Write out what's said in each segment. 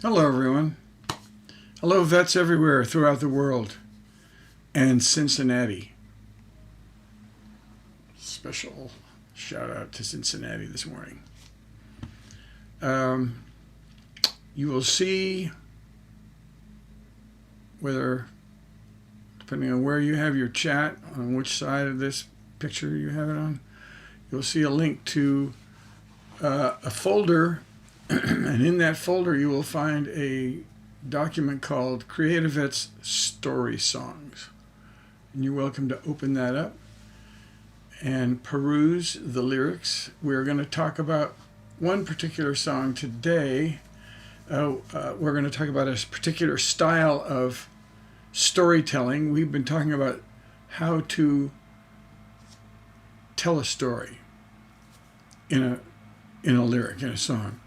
Hello, everyone. Hello, vets everywhere throughout the world and Cincinnati. Special shout out to Cincinnati this morning. Um, you will see whether, depending on where you have your chat, on which side of this picture you have it on, you'll see a link to a folder. And in that folder, you will find a document called CreatiVets Story Songs. And you're welcome to open that up and peruse the lyrics. We're going to talk about one particular song today. We're going to talk about a particular style of storytelling. We've been talking about how to tell a story in a lyric, in a song.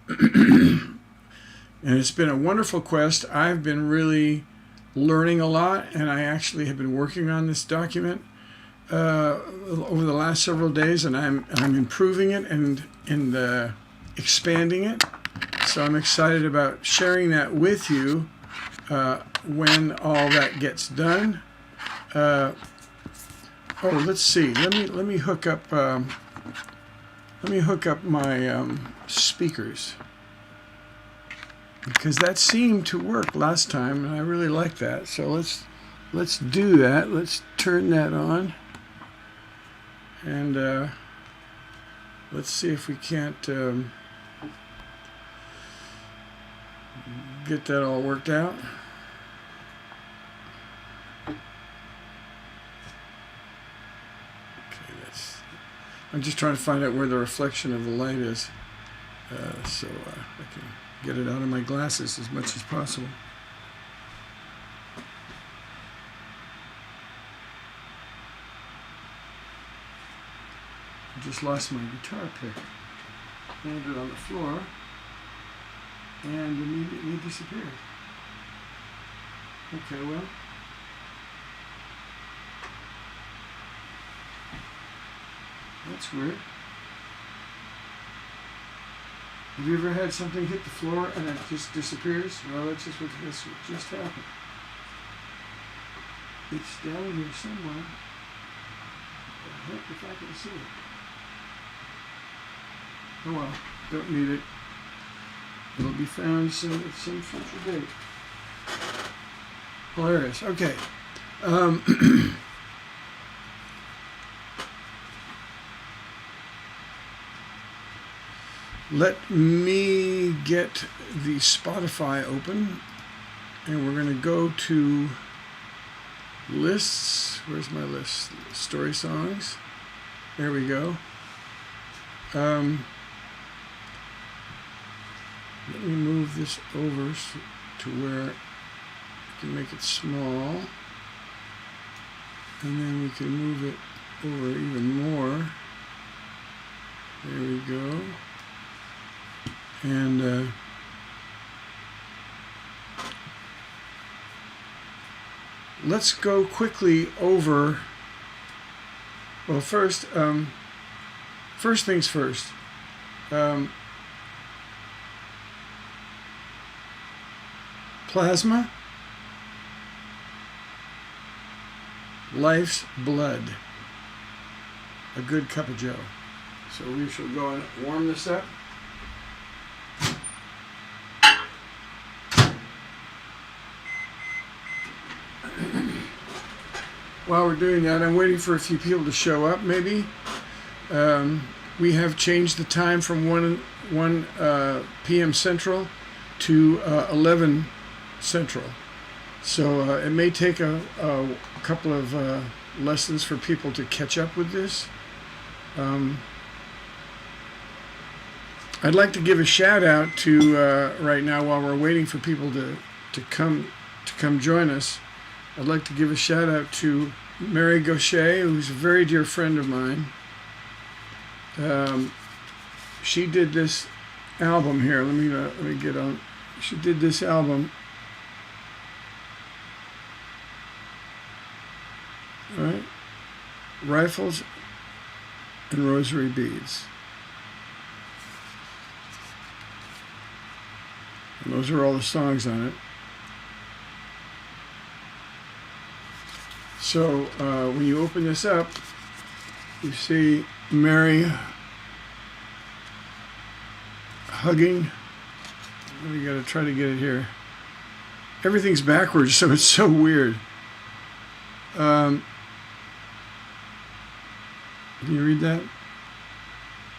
And it's been a wonderful quest. I've been really learning a lot, and I actually have been working on this document over the last several days, and I'm improving it and expanding it. So I'm excited about sharing that with you when all that gets done. Let's see. Let me hook up. Let me hook up my speakers, because that seemed to work last time, and I really like that. So let's do that. Let's turn that on, and let's see if we can't get that all worked out. I'm just trying to find out where the reflection of the light is, so I can get it out of my glasses as much as possible. I just lost my guitar pick. Landed on the floor and immediately disappeared. Okay, well. That's weird. Have you ever had something hit the floor and it just disappears? Well, that's just what just happened. It's down here somewhere. The heck if I can see it. Oh well, don't need it. It'll be found soon at some future date. Hilarious. Okay. Let me get the Spotify open, and we're going to go to lists. Where's my list? Story songs. There we go. Let me move this over to where I can make it small, and then we can move it over even more. There we go. And let's go quickly over. Well, first things first. Plasma, life's blood, a good cup of joe. So we shall go and warm this up. While we're doing that, I'm waiting for a few people to show up, maybe. We have changed the time from 1 p.m. Central to 11 Central. So it may take a couple of lessons for people to catch up with this. I'd like to give a shout out to, right now while we're waiting for people to come join us, I'd like to give a shout out to Mary Gaucher, who's a very dear friend of mine. She did this album here. Let me get on. She did this album. All right, Rifles and Rosary Beads. And those are all the songs on it. So when you open this up, you see Mary hugging. We got to try to get it here. Everything's backwards, so it's so weird. Can you read that?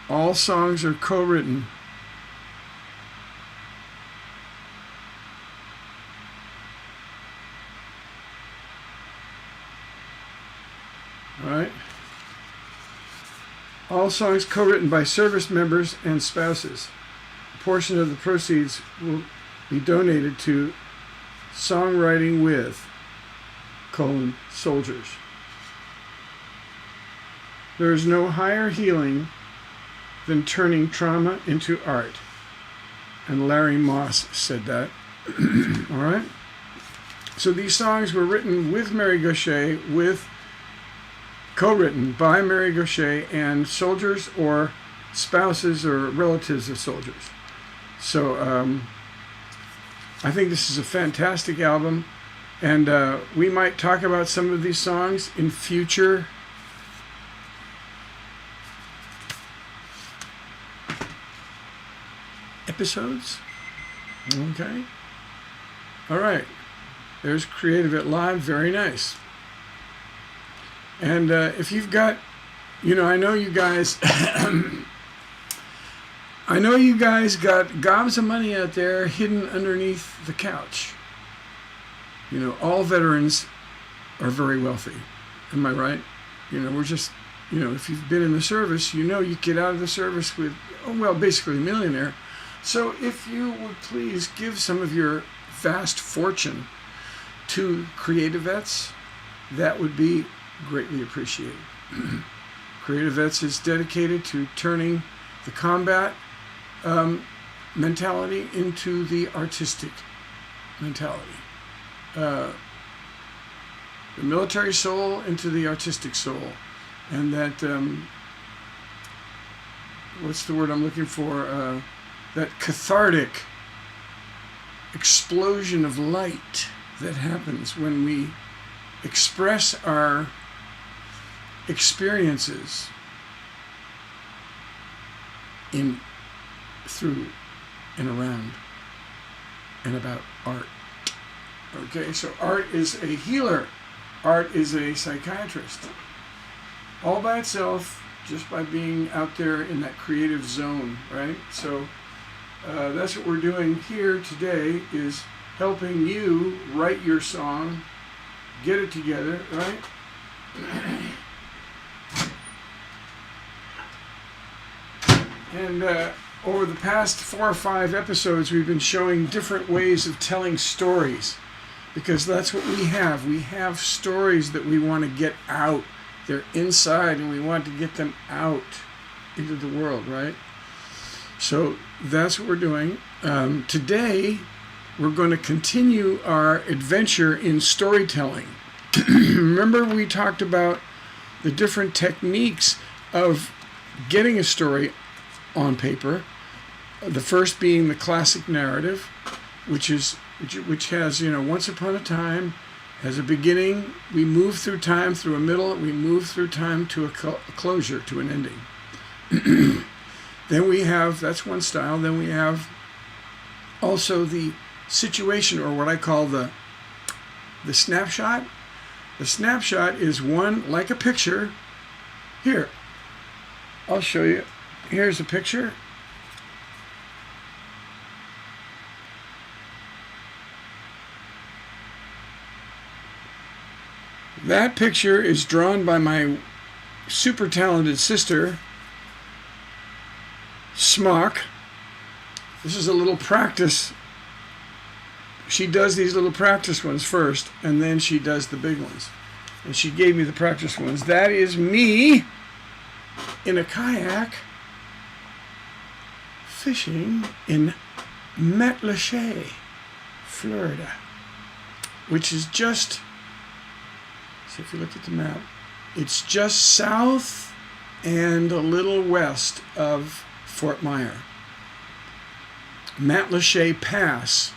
All songs are co-written. All right. All songs co-written by service members and spouses. A portion of the proceeds will be donated to Songwriting with soldiers. There is no higher healing than turning trauma into art. And Larry Moss said that. All right. So these songs were written with Mary Gauthier, co-written by Mary Gauthier and soldiers or spouses or relatives of soldiers. So I think this is a fantastic album, and we might talk about some of these songs in future episodes. Okay. All right. There's CreatiVets Live. Very nice. And if you've got, I know you guys, I know you guys got gobs of money out there hidden underneath the couch. All veterans are very wealthy. Am I right? We're just, if you've been in the service, you get out of the service with, basically a millionaire. So if you would please give some of your vast fortune to CreatiVets, that would be greatly appreciated. CreatiVets is dedicated to turning the combat mentality into the artistic mentality. The military soul into the artistic soul. And that, what's the word I'm looking for? That cathartic explosion of light that happens when we express our experiences through and around and about art. Okay, so art is a healer. Art is a psychiatrist. All by itself, just by being out there in that creative zone, right? So that's what we're doing here today, is helping you write your song, get it together, right? And over the past 4 or 5 episodes, we've been showing different ways of telling stories, because that's what we have. We have stories that we want to get out. They're inside, and we want to get them out into the world, right? So that's what we're doing. Today, we're going to continue our adventure in storytelling. Remember, we talked about the different techniques of getting a story on paper. The first being the classic narrative, which has, once upon a time, has a beginning. We move through time, through a middle. We move through time to a closure, to an ending. Then we have, that's one style. Then we have also the situation, or what I call the snapshot. The snapshot is one, like a picture. Here, I'll show you. Here's a picture. That picture is drawn by my super talented sister, Smock. This is a little practice. She does these little practice ones first, and then she does the big ones. And she gave me the practice ones. That is me in a kayak fishing in Matlacha, Florida, which is just, so if you look at the map, it's just south and a little west of Fort Myer. Matlacha Pass.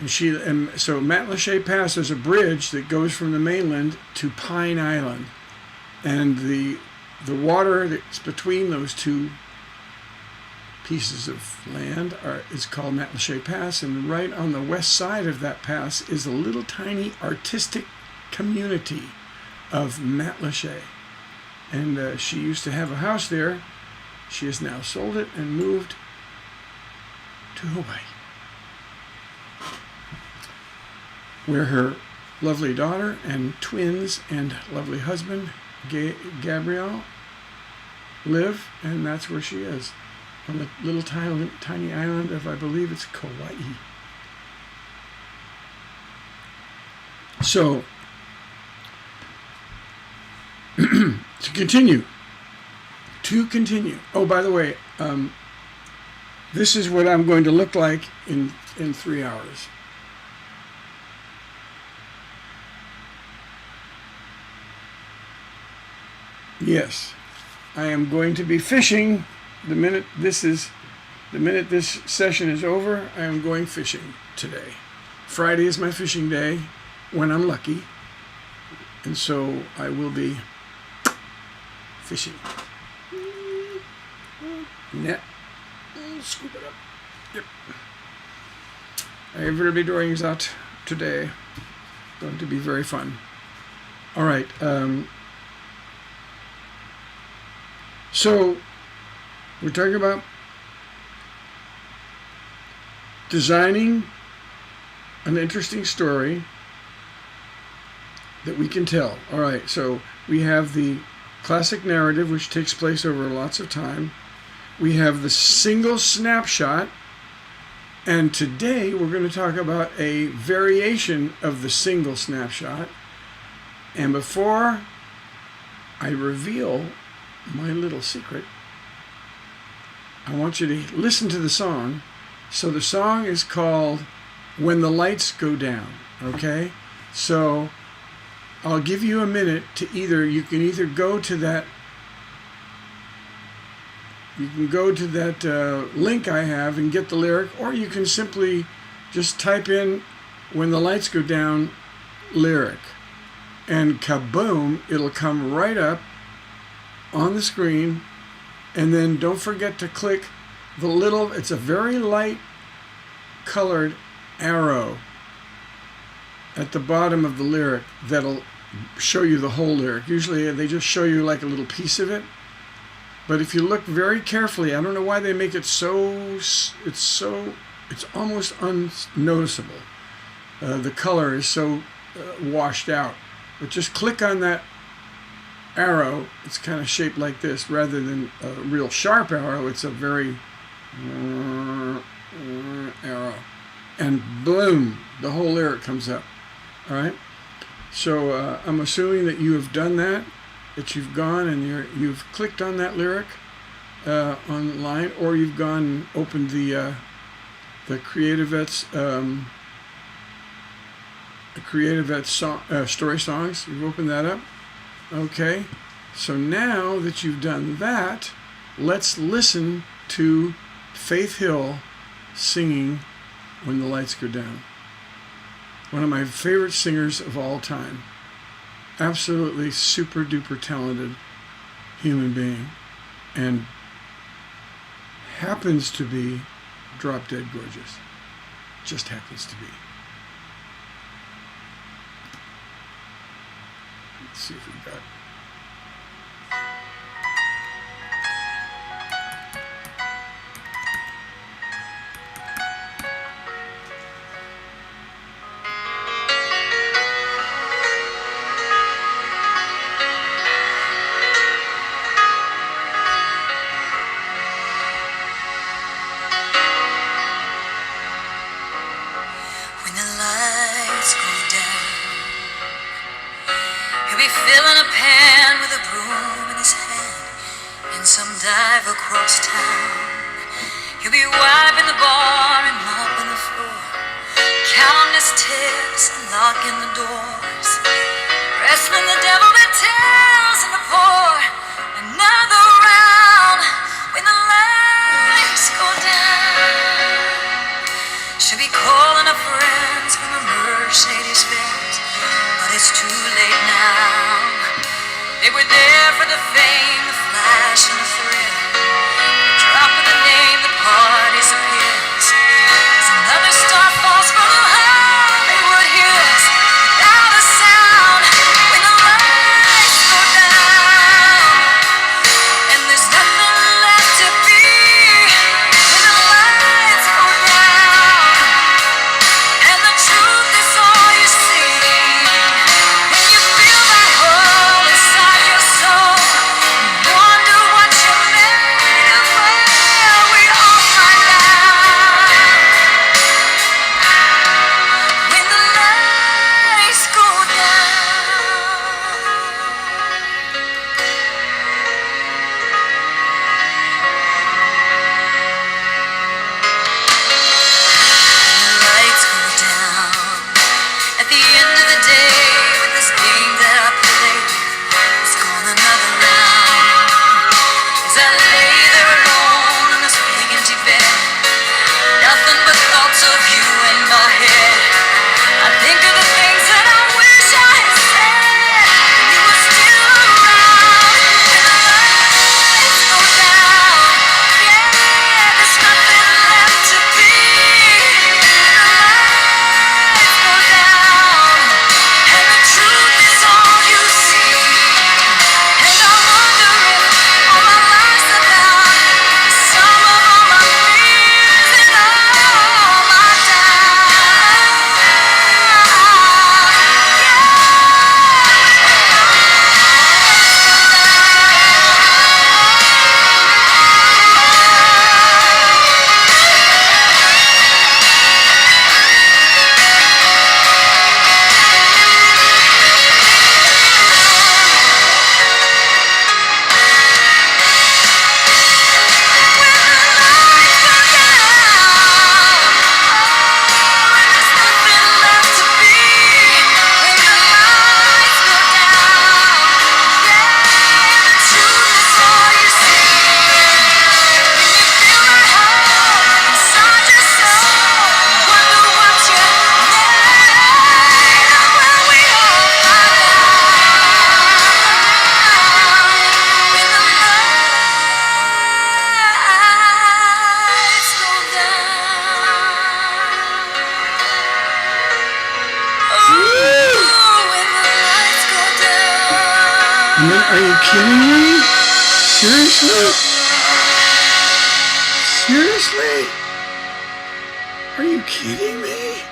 And so Matlacha Pass is a bridge that goes from the mainland to Pine Island. And the water that's between those two pieces of land is called Matlacha Pass, and right on the west side of that pass is a little tiny artistic community of Matlacha. And she used to have a house there. She has now sold it and moved to Hawaii, where her lovely daughter and twins and lovely husband, Gabrielle, live, and that's where she is, on the little tiny island of, I believe it's Kauai. So, to continue. Oh, by the way, this is what I'm going to look like in 3 hours. Yes, I am going to be fishing the minute this session is over. I am going fishing today. Friday is my fishing day when I'm lucky, and so I will be fishing. Net. Scoop it up. Yep. I will be doing that today. Going to be very fun. All right. So we're talking about designing an interesting story that we can tell. All right. So we have the classic narrative, which takes place over lots of time. We have the single snapshot, and today we're going to talk about a variation of the single snapshot. And before I reveal my little secret, I want you to listen to the song. So the song is called When the Lights Go Down, okay? So I'll give you a minute to you can either go to that link I have and get the lyric, or you can simply just type in When the Lights Go Down lyric, and kaboom, it'll come right up on the screen. And then don't forget to click it's a very light colored arrow at the bottom of the lyric that'll show you the whole lyric. Usually they just show you like a little piece of it. But if you look very carefully, I don't know why they make it it's almost unnoticeable. The color is so washed out. But just click on that arrow. It's kind of shaped like this rather than a real sharp arrow. It's a very arrow. And boom, the whole lyric comes up. All right? So I'm assuming that you have done that you've gone and you've clicked on that lyric online, or you've gone and opened the CreatiVets story songs. You've opened that up. Okay. So now that you've done that, let's listen to Faith Hill singing When the Lights Go Down. One of my favorite singers of all time. Absolutely super duper talented human being, and happens to be drop dead gorgeous. Just happens to be. Let's see if we got filling a pan with a broom in his hand in some dive across town. He'll be wiping the bar and mopping the floor, counting his tips and locking the doors, wrestling the devil that tells him to pour another round when the lights go down. to be calling up friends from a Mercedes Benz, but it's too late now. They were there for the fame, the flash, and the thrill. The drop of the name, the party disappears. As another star falls from the Hollywood hills, without a sound, when the lights go down, and there's nothing left to be. When the lights go down, and the truth is all you see. When you feel that hole inside your soul, you wonder what you're made of. Well, we all find out when the lights go down. The lights go down at the end of the day, with this game that I played, it's gone another round. As I lay there alone on this big empty bed, nothing but thoughts of you in my head. I think of the things that I wish I had said when you were still around. When the lights go down, yeah, there's nothing left to be. When the lights go down, and the truth is all you see. And I wonder if all my life's about the sum of all my fears and all my doubts. And then, are you kidding me? Seriously? Seriously? Are you kidding me?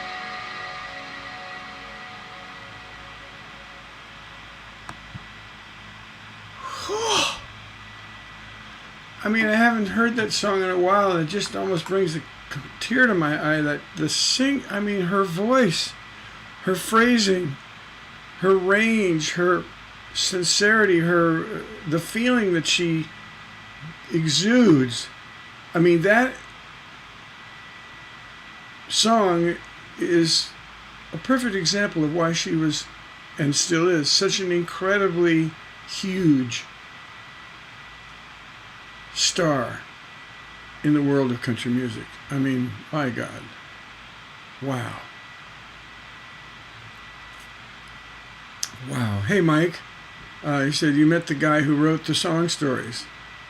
I mean, I haven't heard that song in a while, and it just almost brings a tear to my eye. That I mean, her voice, her phrasing, her range, her sincerity, the feeling that she exudes. I mean, that song is a perfect example of why she was, and still is, such an incredibly huge star in the world of country music. I mean, my God. Wow. Wow. Hey, Mike. He said you met the guy who wrote the song stories.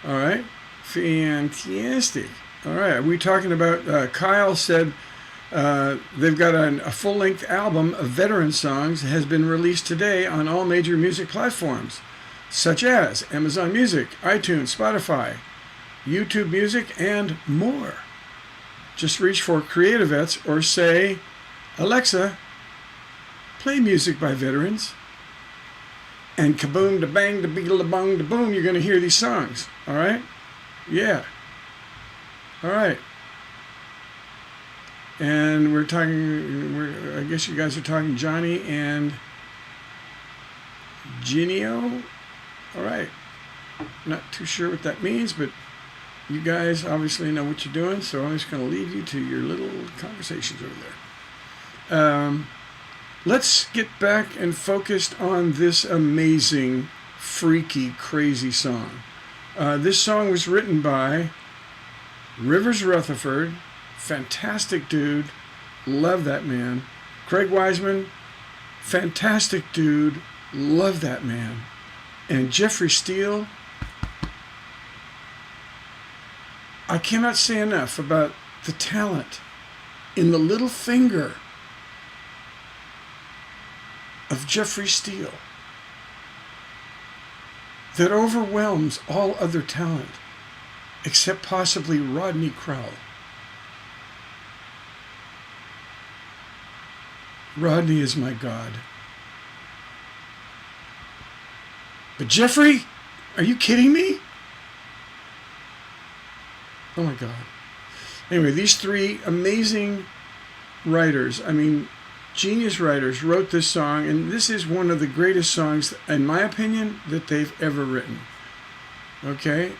All right. Fantastic. All right. Are we talking about, Kyle said they've got a full-length album of veteran songs that has been released today on all major music platforms, such as Amazon Music, iTunes, Spotify, YouTube Music, and more. Just reach for CreatiVets or say, Alexa, play music by veterans. And kaboom, da bang, da beagle, da bong, da boom, you're going to hear these songs. All right? Yeah. All right. And we're talking, I guess you guys are talking Johnny and Genio. All right. Not too sure what that means, but you guys obviously know what you're doing, so I'm just going to leave you to your little conversations over there. Let's get back and focused on this amazing, freaky, crazy song. This song was written by Rivers Rutherford, fantastic dude, love that man. Craig Wiseman, fantastic dude, love that man. And Jeffrey Steele, I cannot say enough about the talent in the little finger of Jeffrey Steele that overwhelms all other talent, except possibly Rodney Crowell. Rodney is my god. But Jeffrey, are you kidding me? Oh my god. Anyway, these three amazing writers, genius writers, wrote this song, and this is one of the greatest songs, in my opinion, that they've ever written. Okay?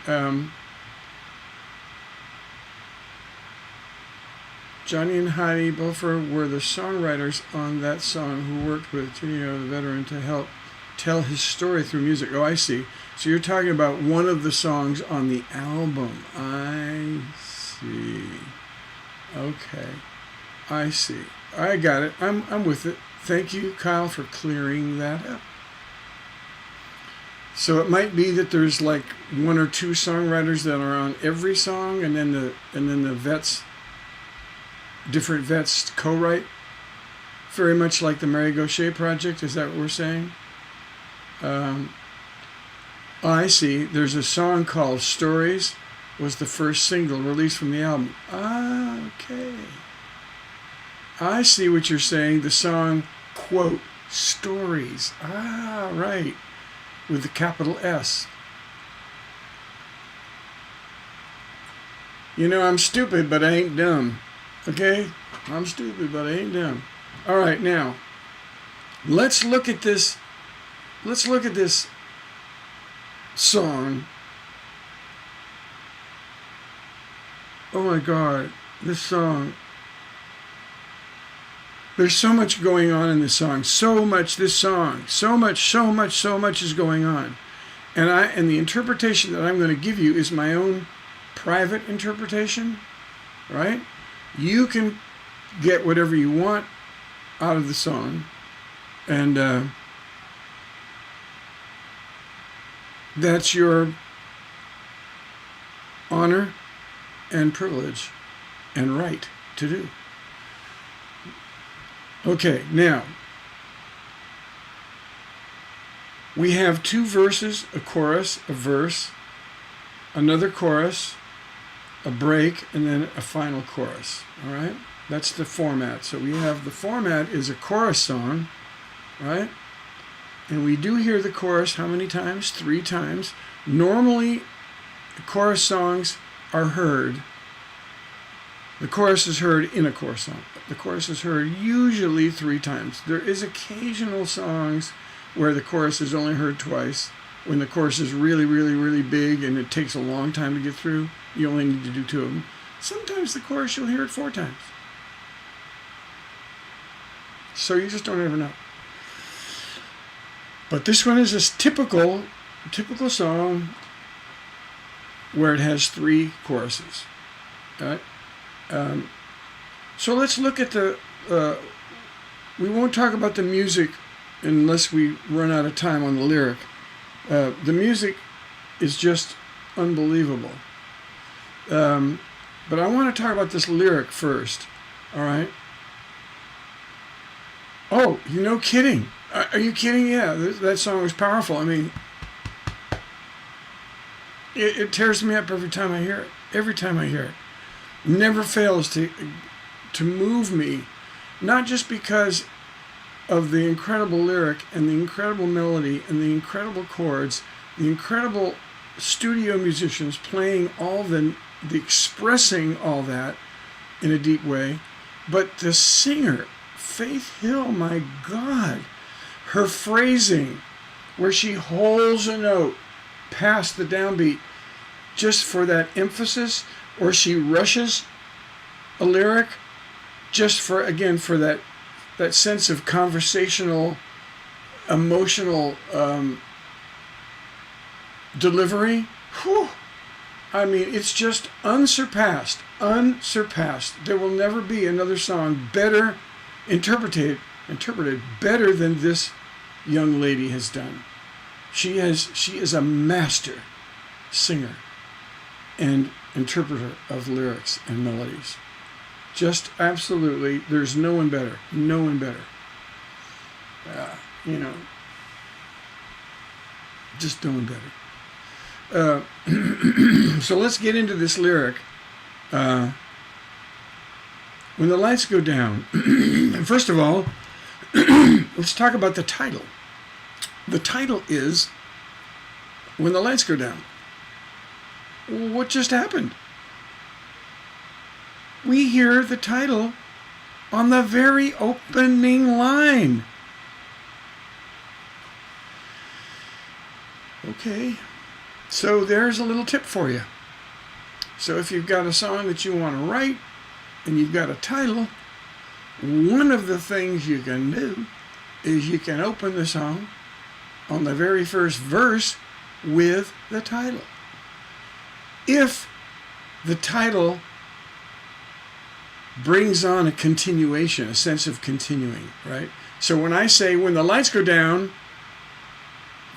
Johnny and Heidi Bofer were the songwriters on that song who worked with Genio, the veteran, to help tell his story through music. Oh, I see. So you're talking about one of the songs on the album. I see. Okay. I see. I got it. I'm with it. Thank you, Kyle, for clearing that up. So it might be that there's like one or two songwriters that are on every song, and then the vets, different vets co-write, very much like the Mary Gaucher project. Is that what we're saying? I see. There's a song called "Stories," was the first single released from the album. Okay. I see what you're saying. The song, quote, "Stories." Right. With the capital S. You know, I'm stupid, but I ain't dumb. Okay? I'm stupid, but I ain't dumb. All right, now, let's look at this. Let's look at this song. Oh my God, this song. There's so much going on in this song. So much is going on. And the interpretation that I'm going to give you is my own private interpretation, right? You can get whatever you want out of the song, and that's your honor and privilege and right to do. Okay, now, we have two verses, a chorus, a verse, another chorus, a break, and then a final chorus, all right? That's the format. So we have, the format is a chorus song, right? And we do hear the chorus how many times? 3 times. Normally, the chorus songs are heard. The chorus is heard in a chorus song. The chorus is heard usually 3 times. There is occasional songs where the chorus is only heard twice. When the chorus is really, really, really big and it takes a long time to get through, you only need to do 2 of them. Sometimes the chorus, you'll hear it 4 times. So you just don't ever know. But this one is a typical song where it has 3 choruses. All right? So let's look at the, we won't talk about the music unless we run out of time on the lyric. The music is just unbelievable. But I want to talk about this lyric first, all right? Oh, you're no kidding. Are you kidding? Yeah, that song was powerful. I mean, it tears me up every time I hear it. Every time I hear it. Never fails to move me, not just because of the incredible lyric and the incredible melody and the incredible chords, the incredible studio musicians playing all the expressing all that in a deep way, but the singer, Faith Hill, my God, her phrasing, where she holds a note past the downbeat just for that emphasis, or she rushes a lyric just for, again, for that sense of conversational, emotional delivery. Whew, I mean, it's just unsurpassed. Unsurpassed. There will never be another song better interpreted better than this young lady has done. She is a master singer and interpreter of lyrics and melodies. Just absolutely, there's no one better. No one better. You know, just no one better. So let's get into this lyric. When the lights go down, first of all, let's talk about the title. The title is When the Lights Go Down. What just happened? We hear the title on the very opening line. Okay, so there's a little tip for you. So if you've got a song that you want to write and you've got a title, one of the things you can do is you can open the song on the very first verse with the title. If the title brings on a continuation, a sense of continuing, right? So when I say, when the lights go down,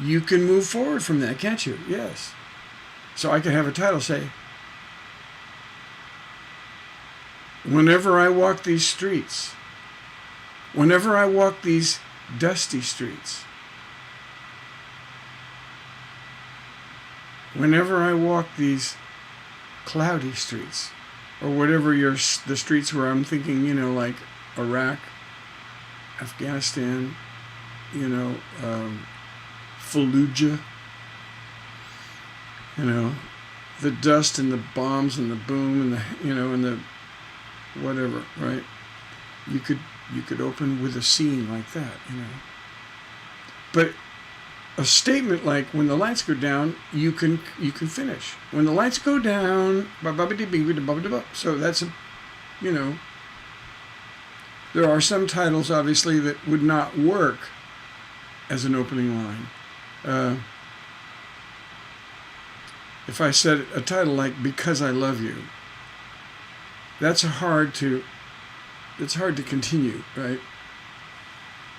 you can move forward from that, can't you? Yes. So I could have a title say, whenever I walk these streets, whenever I walk these dusty streets, whenever I walk these cloudy streets, or whatever the streets where I'm thinking, you know, like Iraq, Afghanistan, you know, Fallujah, you know, the dust and the bombs and the boom and the, you know, and the whatever, right? You could open with a scene like that, you know. But a statement like, when the lights go down, you can finish. When the lights go down, so that's a, you know, there are some titles obviously that would not work as an opening line. If I said a title like Because I Love You, it's hard to continue, right?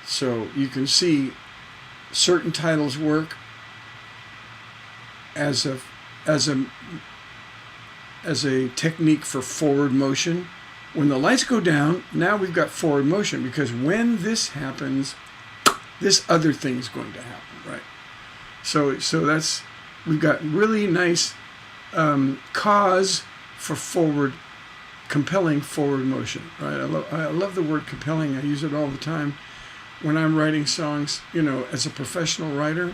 So you can see certain titles work as a technique for forward motion. When the lights go down, now we've got forward motion, because when this happens, this other thing's going to happen, right? So that's, we've got really nice cause for compelling forward motion, right? I love the word compelling. I use it all the time when I'm writing songs, you know, as a professional writer.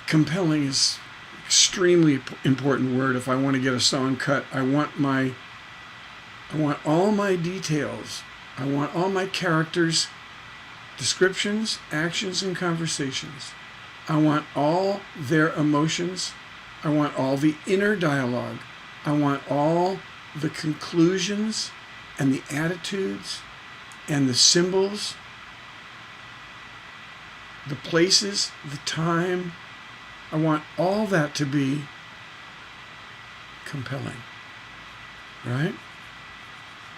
Compelling is extremely important word. If I want to get a song cut, I want all my details. I want all my characters, descriptions, actions, and conversations. I want all their emotions. I want all the inner dialogue. I want all the conclusions and the attitudes and the symbols, the places, the time. I want all that to be compelling, right?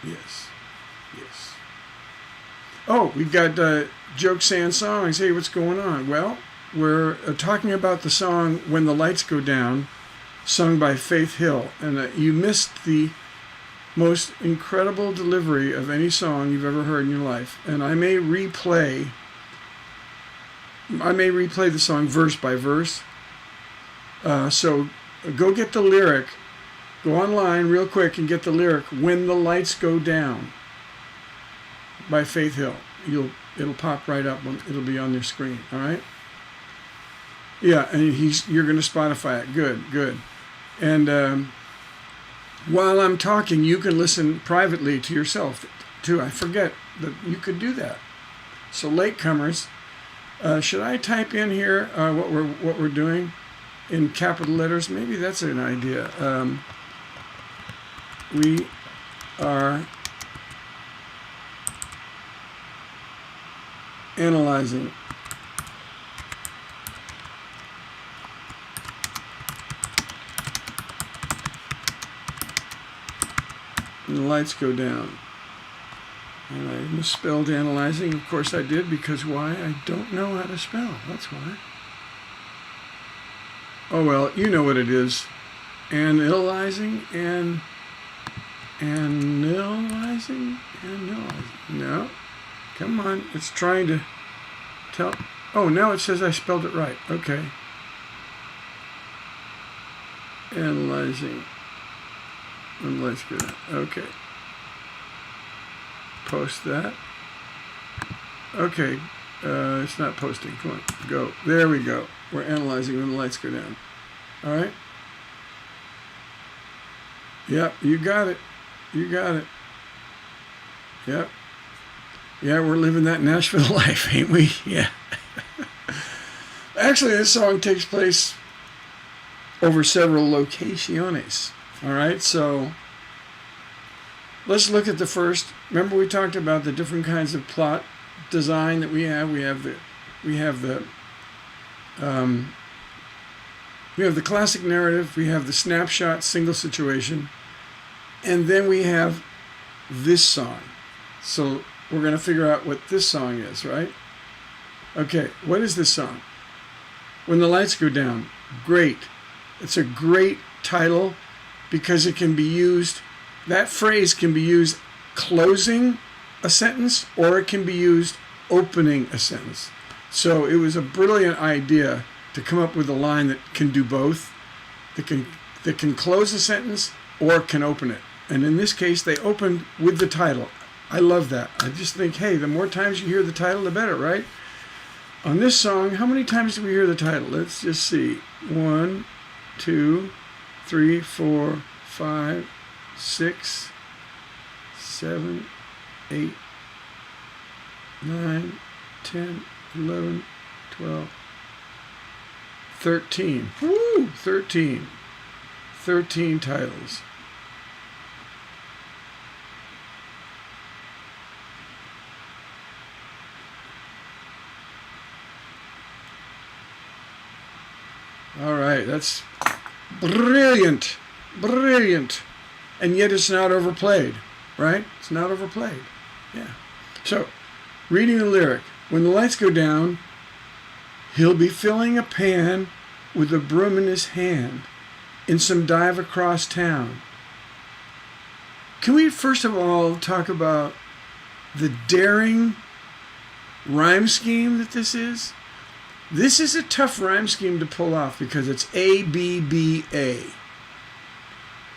Yes, yes. Oh, we've got Jokes and Songs. Hey, what's going on? Well, we're talking about the song When the Lights Go Down, sung by Faith Hill. And you missed the most incredible delivery of any song you've ever heard in your life. And I may replay the song verse by verse. So go get the lyric. Go online real quick and get the lyric, When the Lights Go Down, by Faith Hill. It'll pop right up. It'll be on your screen. All right. Yeah, and you're going to Spotify it. Good. And while I'm talking, you can listen privately to yourself too. I forget that you could do that. So latecomers, should I type in here what we're doing in capital letters? Maybe that's an idea. We are analyzing and the lights go down. And I misspelled analyzing. Of course I did, because why? I don't know how to spell. That's why. Oh well, you know what it is. Analyzing and analyzing. No. Come on. It's trying to tell. Oh, now it says I spelled it right. Okay. Analyzing. And let's get it. Okay. Post that. Okay. It's not posting. Come on. Go. There we go. We're analyzing when the lights go down. All right. Yep. You got it. You got it. Yep. Yeah, we're living that Nashville life, ain't we? Yeah. Actually, this song takes place over several locaciones. All right, so let's look at the first. Remember, we talked about the different kinds of plot design that we have. We have the classic narrative. We have the snapshot, single situation, and then we have this song. So we're going to figure out what this song is, right? Okay, what is this song? When the Lights Go Down. Great. It's a great title because it can be used, that phrase can be used closing a sentence, or it can be used opening a sentence. So it was a brilliant idea to come up with a line that can do both, that can close a sentence or can open it. And in this case, they opened with the title. I love that. I just think, hey, the more times you hear the title, the better, right? On this song, how many times do we hear the title? Let's just see. 1, 2, 3, 4, 5, 6, 7, 8, 9, 10, 11, 12, 13. Woo! 13. 13 titles. All right, that's brilliant, brilliant. And yet it's not overplayed, right? It's not overplayed. Yeah. So, reading the lyric. When the lights go down, he'll be filling a pan with a broom in his hand in some dive across town. Can we first of all talk about the daring rhyme scheme that this is? This is a tough rhyme scheme to pull off because it's A, B, B, A.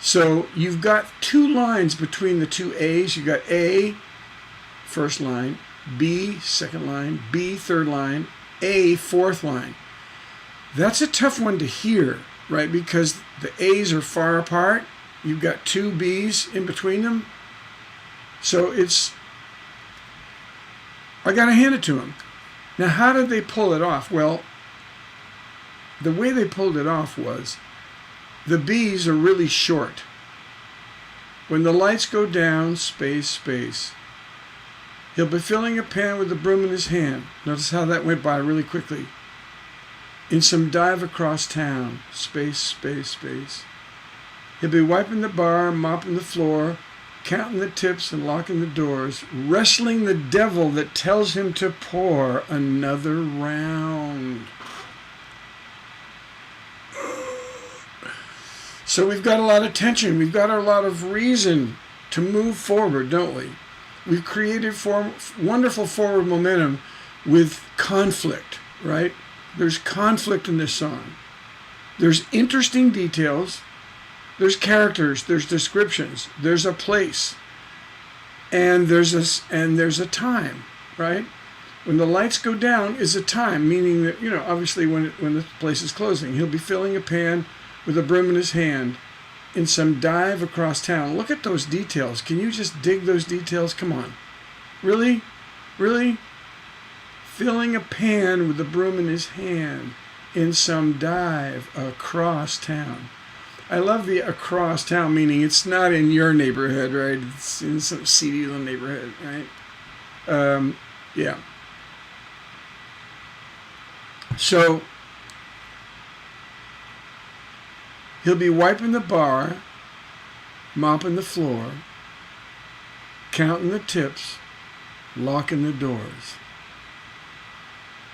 So you've got two lines between the two A's. You've got A, first line, B, second line, B, third line, A, fourth line. That's a tough one to hear, right? Because the A's are far apart. You've got two B's in between them. So I got to hand it to him. Now, how did they pull it off? Well, the way they pulled it off was the B's are really short. When the lights go down, space, space. He'll be filling a pan with a broom in his hand. Notice how that went by really quickly. In some dive across town, space, space, space. He'll be wiping the bar, mopping the floor, counting the tips and locking the doors, wrestling the devil that tells him to pour another round. So we've got a lot of tension. We've got a lot of reason to move forward, don't we? We've created wonderful forward momentum with conflict, right? There's conflict in this song. There's interesting details. There's characters, there's descriptions, there's a place, and there's a time, right? When the lights go down is a time, meaning that, obviously when the place is closing. He'll be filling a pan with a broom in his hand in some dive across town. Look at those details. Can you just dig those details? Come on. Really? Really? Filling a pan with a broom in his hand in some dive across town. I love the across town, meaning it's not in your neighborhood, right? It's in some seedy little neighborhood, right? Yeah. So he'll be wiping the bar, mopping the floor, counting the tips, locking the doors.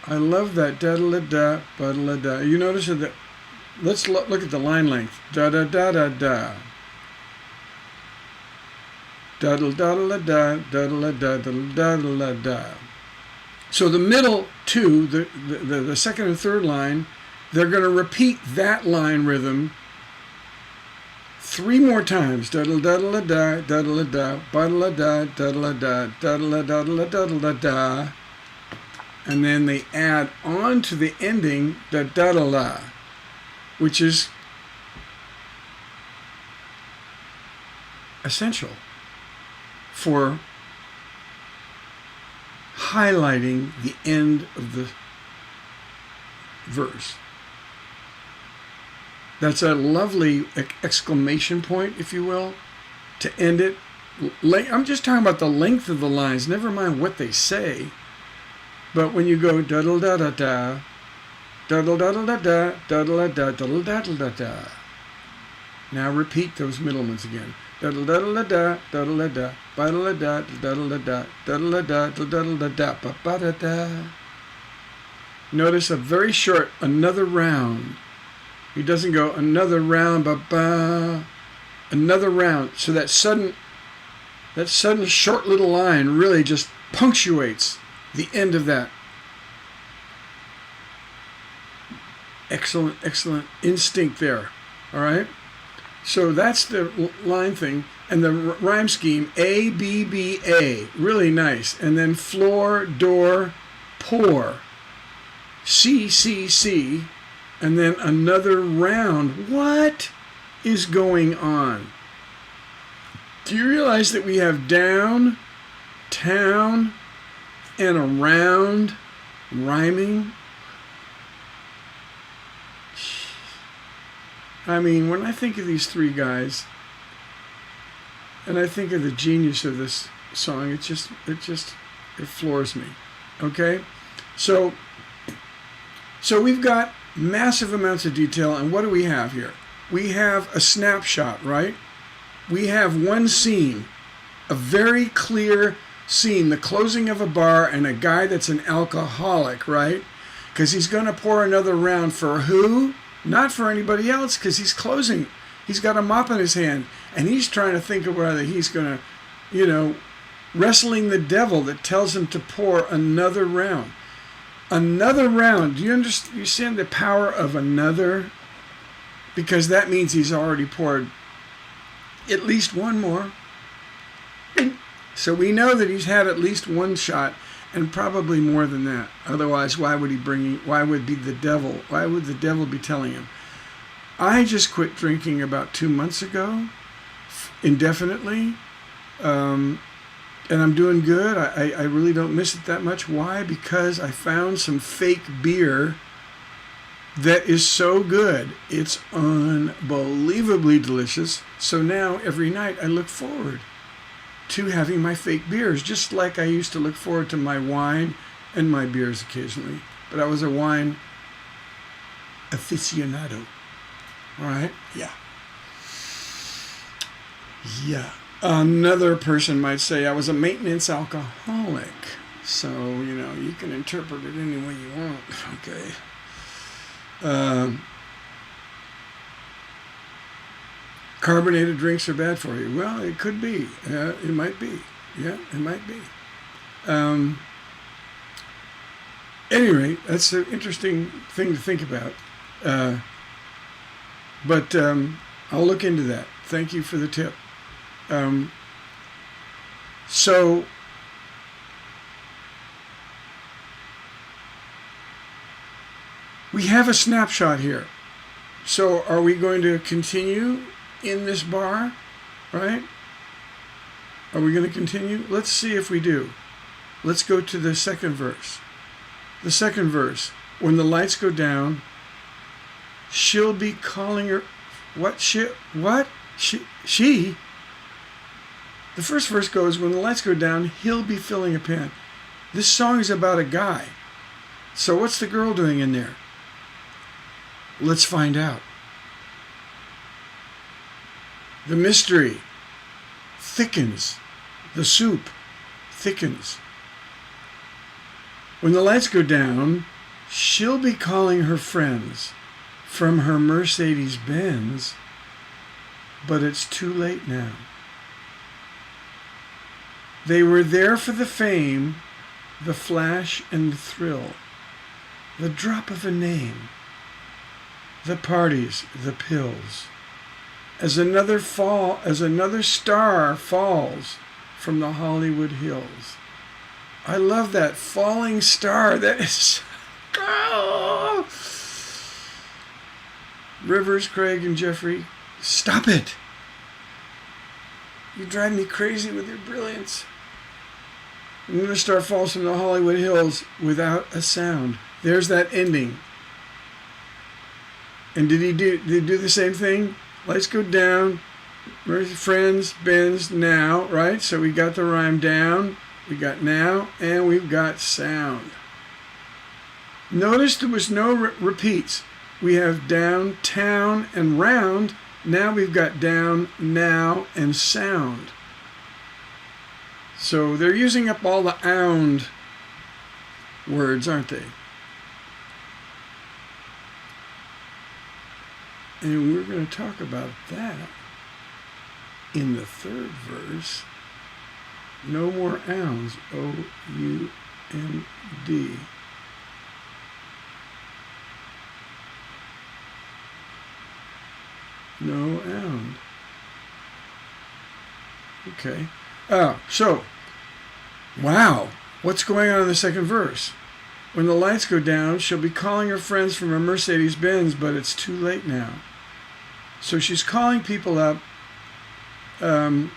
I love that da-da-da-da, ba-da-da-da. You notice that, let's look at the line length. Da-da-da-da-da. Da-da-da-da-da, da-da-da-da-da-da-da-da. So the middle two, the second and third line, they're going to repeat that line rhythm 3 more times. Da-da-da-da-da, da-da-da-da, ba-da-da-da, da-da-da-da, da-da-da-da-da-da-da-da. And then they add on to the ending the da-da-la, which is essential for highlighting the end of the verse. That's a lovely exclamation point, if you will, to end it. I'm just talking about the length of the lines, never mind what they say. But when you go da-da-da-da-da, da-da-da-da-da, da-da-da-da, da-da-da-da-da. Now repeat those middle ones again. Da-da-da-da-da, da-da-da-da, ba-da-da-da, da-da-da-da, da-da-da-da, da-da-da-da, ba-ba-da-da. Notice a very short, another round. He doesn't go another round, ba-ba, another round. So that sudden short little line really just punctuates the end of that. Excellent, excellent instinct there. All right? So that's the line thing. And the rhyme scheme, A, B, B, A. Really nice. And then floor, door, pour. C, C, C. And then another round. What is going on? Do you realize that we have down, town, and around rhyming? I mean, when I think of these 3 guys, and I think of the genius of this song, it floors me. Okay? So we've got massive amounts of detail, and what do we have here? We have a snapshot, right? We have one scene, a very clear scene, the closing of a bar and a guy that's an alcoholic, right? Because he's going to pour another round for who? Not for anybody else, because he's closing. He's got a mop in his hand, and he's trying to think of whether he's going to, wrestling the devil that tells him to pour another round. Another round. Do you understand the power of another? Because that means he's already poured at least one more. So we know that he's had at least one shot, and probably more than that. Otherwise, why would the devil be telling him? I just quit drinking about 2 months ago, indefinitely, and I'm doing good. I really don't miss it that much. Why? Because I found some fake beer that is so good. It's unbelievably delicious. So now every night I look forward to having my fake beers, just like I used to look forward to my wine and my beers occasionally. But I was a wine aficionado. All right? Yeah. Yeah. Another person might say I was a maintenance alcoholic. So, you can interpret it any way you want. Okay. Carbonated drinks are bad for you. Well, it could be. It might be. Yeah, it might be. Any rate, that's an interesting thing to think about. But I'll look into that. Thank you for the tip. So we have a snapshot here. So are we going to continue in this bar, right? Are we going to continue? Let's see if we do. Let's go to the second verse. The second verse. When the lights go down, she'll be calling her. What? She? The first verse goes, when the lights go down, he'll be filling a pan. This song is about a guy. So what's the girl doing in there? Let's find out. The mystery thickens. The soup thickens. When the lights go down, she'll be calling her friends from her Mercedes-Benz, but it's too late now. They were there for the fame, the flash and the thrill, the drop of a name, the parties, the pills. As another star falls from the Hollywood hills. I love that falling star. That is... Oh. Rivers, Craig, and Jeffrey, stop it. You drive me crazy with your brilliance. Another star falls from the Hollywood hills without a sound. There's that ending. And did he do the same thing? Lights go down. Friends, Benz, now, right? So we got the rhyme down. We got now, and we've got sound. Notice there was no repeats. We have down, town, and round. Now we've got down, now, and sound. So they're using up all the ound words, aren't they? And we're going to talk about that in the third verse. No more ounds. O-U-N-D. No ound. Okay. So, wow. What's going on in the second verse? When the lights go down, she'll be calling her friends from a Mercedes-Benz, but it's too late now. So she's calling people up. And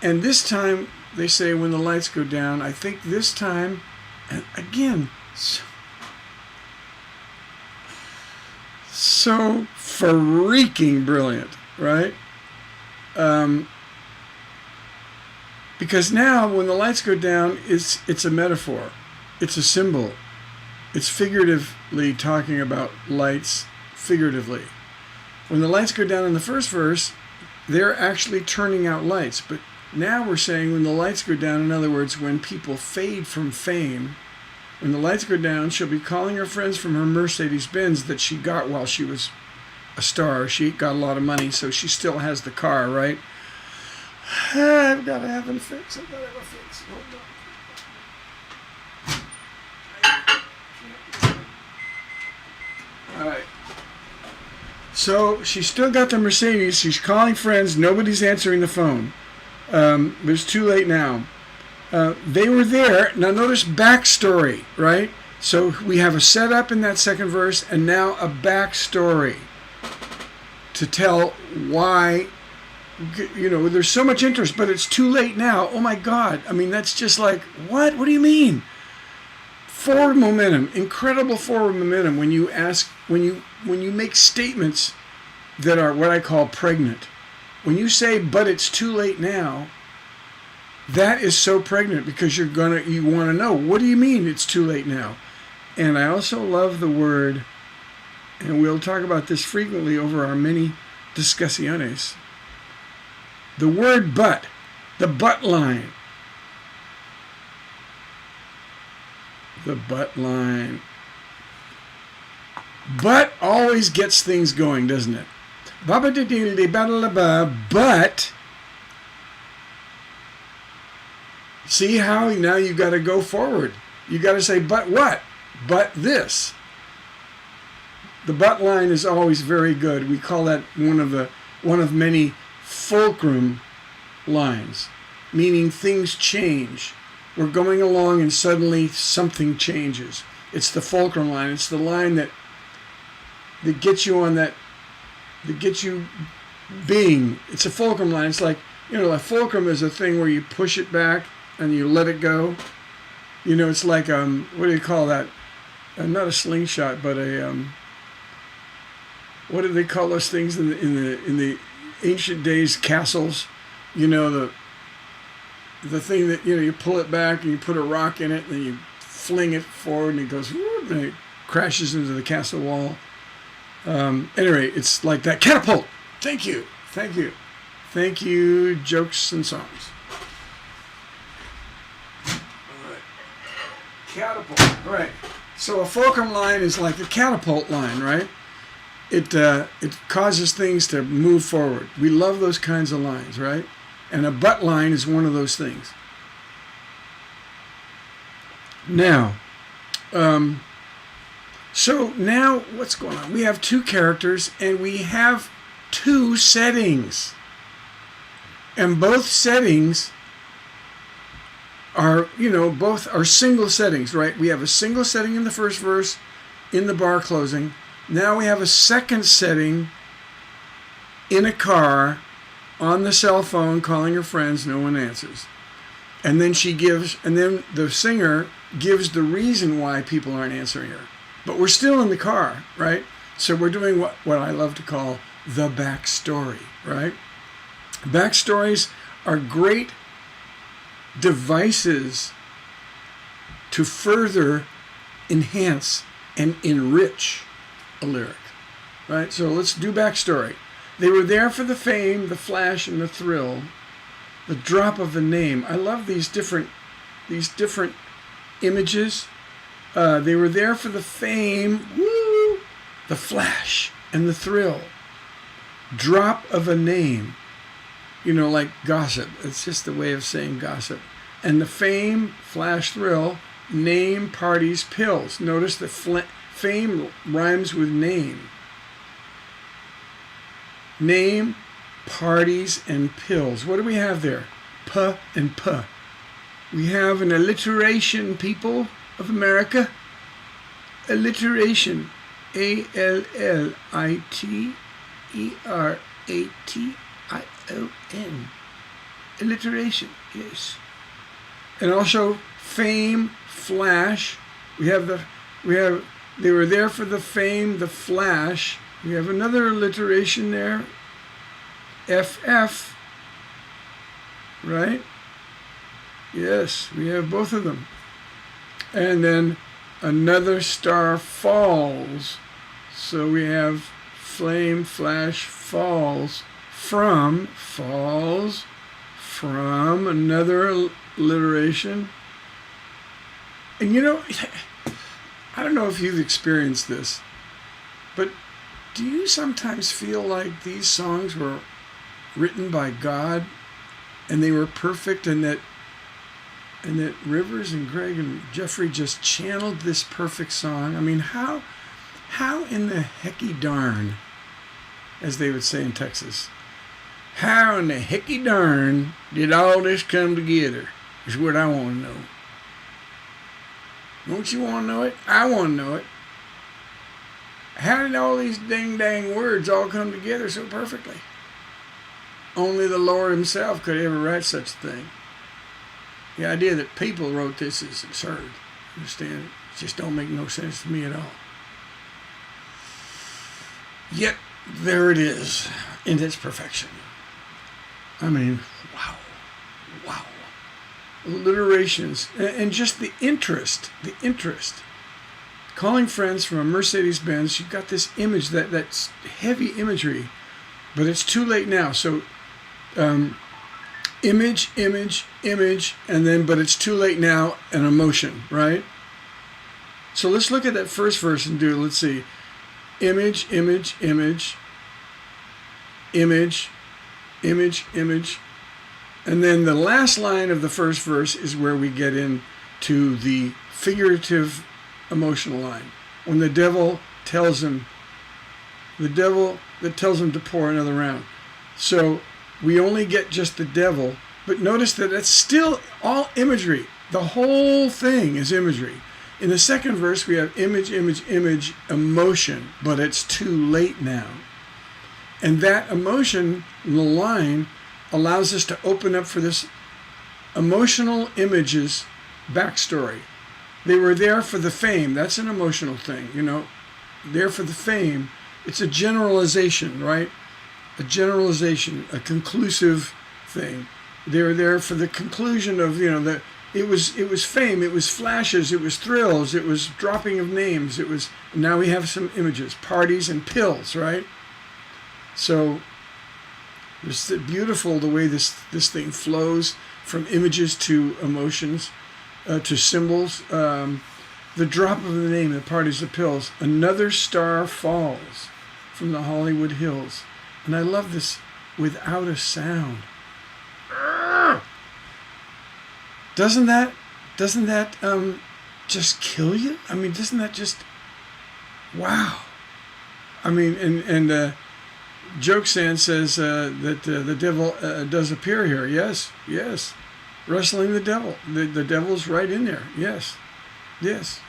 this time, they say when the lights go down, I think this time, and again, so freaking brilliant, right? Because now when the lights go down, it's a metaphor. It's a symbol. It's figuratively talking about lights figuratively. When the lights go down in the first verse, they're actually turning out lights. But now we're saying when the lights go down, in other words, when people fade from fame, when the lights go down, she'll be calling her friends from her Mercedes-Benz that she got while she was a star. She got a lot of money, so she still has the car, right? I've got to have a fix. I've got to have a fix. Hold on. All right. So she's still got the Mercedes. She's calling friends. Nobody's answering the phone. But it's too late now. They were there. Now notice backstory, right? So we have a setup in that second verse and now a backstory to tell why, you know, there's so much interest, but it's too late now. Oh my God. I mean, that's just like, what? What do you mean? Forward momentum, incredible forward momentum when you make statements that are what I call pregnant. When you say, but it's too late now, that is so pregnant because you want to know, what do you mean it's too late now? And I also love the word, and we'll talk about this frequently over our many discussiones, the word but, the but line. The but line. But always gets things going, doesn't it? But see how now you got to go forward. You got to say, but what? But this. The but line is always very good. We call that one of many fulcrum lines, meaning things change. We're going along and suddenly something changes. It's the fulcrum line. It's the line that gets you on that, that gets you being. It's a fulcrum line. It's like, you know, a fulcrum is a thing where you push it back and you let it go. You know, it's like, what do you call that? Not a slingshot, but a, what do they call those things in the ancient days? Castles. You know, the thing that, you know, you pull it back and you put a rock in it and then you fling it forward and it goes, whoop, and it crashes into the castle wall. Anyway, it's like that. Catapult. Thank you. Thank you. Thank you, Jokes and Songs. Catapult. Right. So a fulcrum line is like a catapult line, right? It causes things to move forward. We love those kinds of lines, right? And a butt line is one of those things. Now, so now what's going on? We have two characters and we have two settings. And both settings are, both are single settings, right? We have a single setting in the first verse in the bar closing. Now we have a second setting in a car on the cell phone calling her friends, no one answers. And then the singer gives the reason why people aren't answering her. But we're still in the car, right? So we're doing what I love to call the backstory, right? Backstories are great devices to further enhance and enrich a lyric, right? So let's do backstory. They were there for the fame, the flash, and the thrill, the drop of a name. I love these different images. They were there for the fame, woo, the flash, and the thrill. Drop of a name. Like gossip. It's just a way of saying gossip. And the fame, flash, thrill, name, parties, pills. Notice that fame rhymes with name. Name, parties, and pills. What do we have there? P and P. We have an alliteration, people of America. Alliteration. A-L-L-I-T-E-R-A-T-I-O-N. Alliteration, yes. And also fame, flash. They were there for the fame, the flash. We have another alliteration there. FF. Right? Yes, we have both of them. And then another star falls. So we have flame, flash, falls from another alliteration. And I don't know if you've experienced this, but do you sometimes feel like these songs were written by God and they were perfect, and that Rivers and Greg and Jeffrey just channeled this perfect song? I mean, how in the hecky darn, as they would say in Texas, how in the hecky darn did all this come together is what I want to know. Don't you want to know it? I want to know it. How did all these dang words all come together so perfectly? Only the Lord himself could ever write such a thing. The idea that people wrote this is absurd. Understand? It just don't make no sense to me at all. Yet, there it is in its perfection. I mean, wow. Alliterations, and just the interest. Calling friends from a Mercedes-Benz, you've got this image, that's heavy imagery, but it's too late now. So, image, and then, but it's too late now, an emotion, right? So let's look at that first verse and do it. Let's see. Image. And then the last line of the first verse is where we get into the figurative emotional line. When the devil tells him to pour another round. So we only get just the devil, but notice that it's still all imagery. The whole thing is imagery. In the second verse, we have image, emotion, but it's too late now. And that emotion, the line, allows us to open up for this emotional images backstory. They were there for the fame. That's an emotional thing, there for the fame. It's a generalization, right? A generalization, a conclusive thing. They were there for the conclusion of, it was fame, it was flashes, it was thrills, it was dropping of names, now we have some images, parties and pills, right? So it's beautiful the way this thing flows from images to emotions. to symbols. The drop of the name, the parties of pills. Another star falls from the Hollywood hills. And I love this, without a sound. Doesn't that just kill you? I mean, doesn't that just, wow. I mean, and Joke Sand says that the devil does appear here. Yes, yes. Wrestling the devil. The devil's right in there. Yes, yes.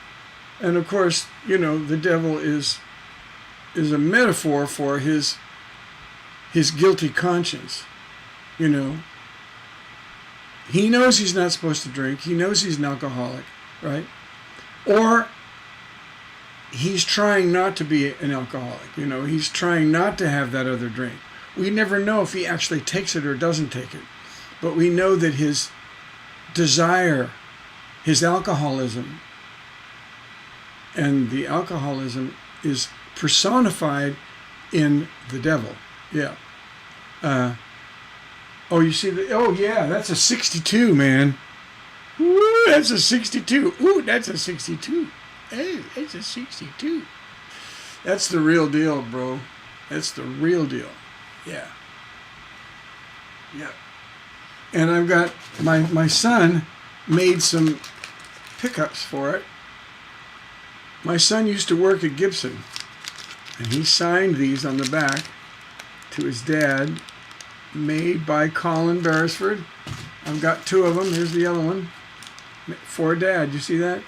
And of course, you know, the devil is a metaphor for his guilty conscience. You know, he knows he's not supposed to drink. He knows he's an alcoholic, right? Or he's trying not to be an alcoholic. You know, he's trying not to have that other drink. We never know if he actually takes it or doesn't take it. But we know that his desire, his alcoholism, and the alcoholism is personified in the devil. Yeah. Oh, you see the, oh yeah, that's a 62, man. Woo, that's a 62. Ooh, that's a 62. Hey, that's a 62. That's the real deal, bro. That's the real deal. Yeah. Yeah. And I've got, my son made some pickups for it. My son used to work at Gibson, and he signed these on the back to his dad, made by Colin Beresford. I've got 2 of them. Here's the other one. For Dad. You see that?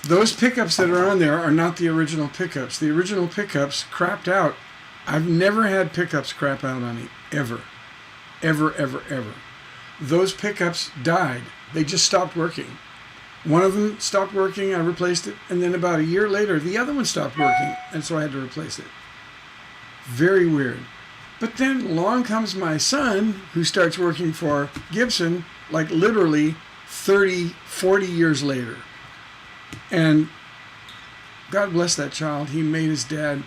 Those pickups that are on there are not the original pickups. The original pickups crapped out. I've never had pickups crap out on me, ever. Ever, ever, ever. Those pickups died. They just stopped working. One of them stopped working, I replaced it, and then about a year later, the other one stopped working, and so I had to replace it. Very weird. But then along comes my son, who starts working for Gibson, like literally 30, 40 years later. And God bless that child. He made his dad,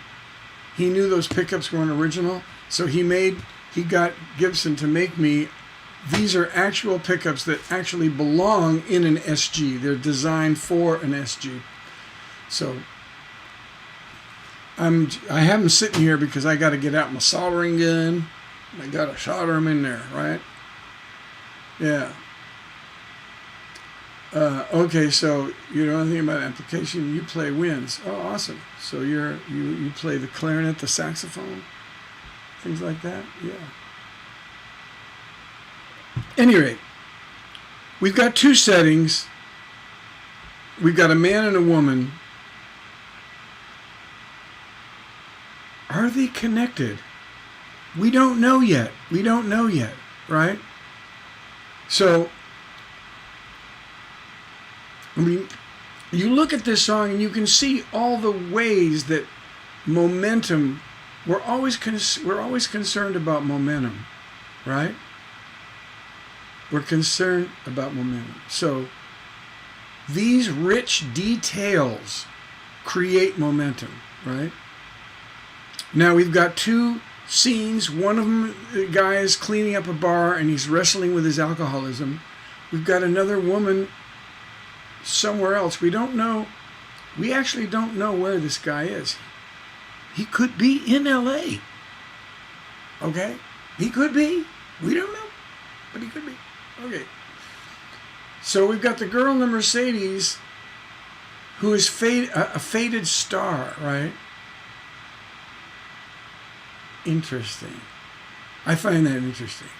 he knew those pickups weren't original, so he got Gibson to make me, these are actual pickups that actually belong in an SG. They're designed for an SG. So I have them sitting here because I got to get out my soldering gun. I got to solder them in there, right? Yeah. Okay, so you know anything about application? You play winds. Oh, awesome. So you play the clarinet, the saxophone, things like that. Yeah. Any rate, we've got 2 settings. We've got a man and a woman. Are they connected? We don't know yet. We don't know yet, right? So, I mean, you look at this song and you can see all the ways that momentum, we're always concerned about momentum, right? We're concerned about momentum. So these rich details create momentum, right? Now we've got 2 scenes. One of them, the guy is cleaning up a bar and he's wrestling with his alcoholism. We've got another woman somewhere else. We don't know. We actually don't know where this guy is. He could be in LA. Okay? He could be. We don't know. But he could be. Okay. So we've got the girl in the Mercedes who is a faded star, right? Interesting. I find that interesting.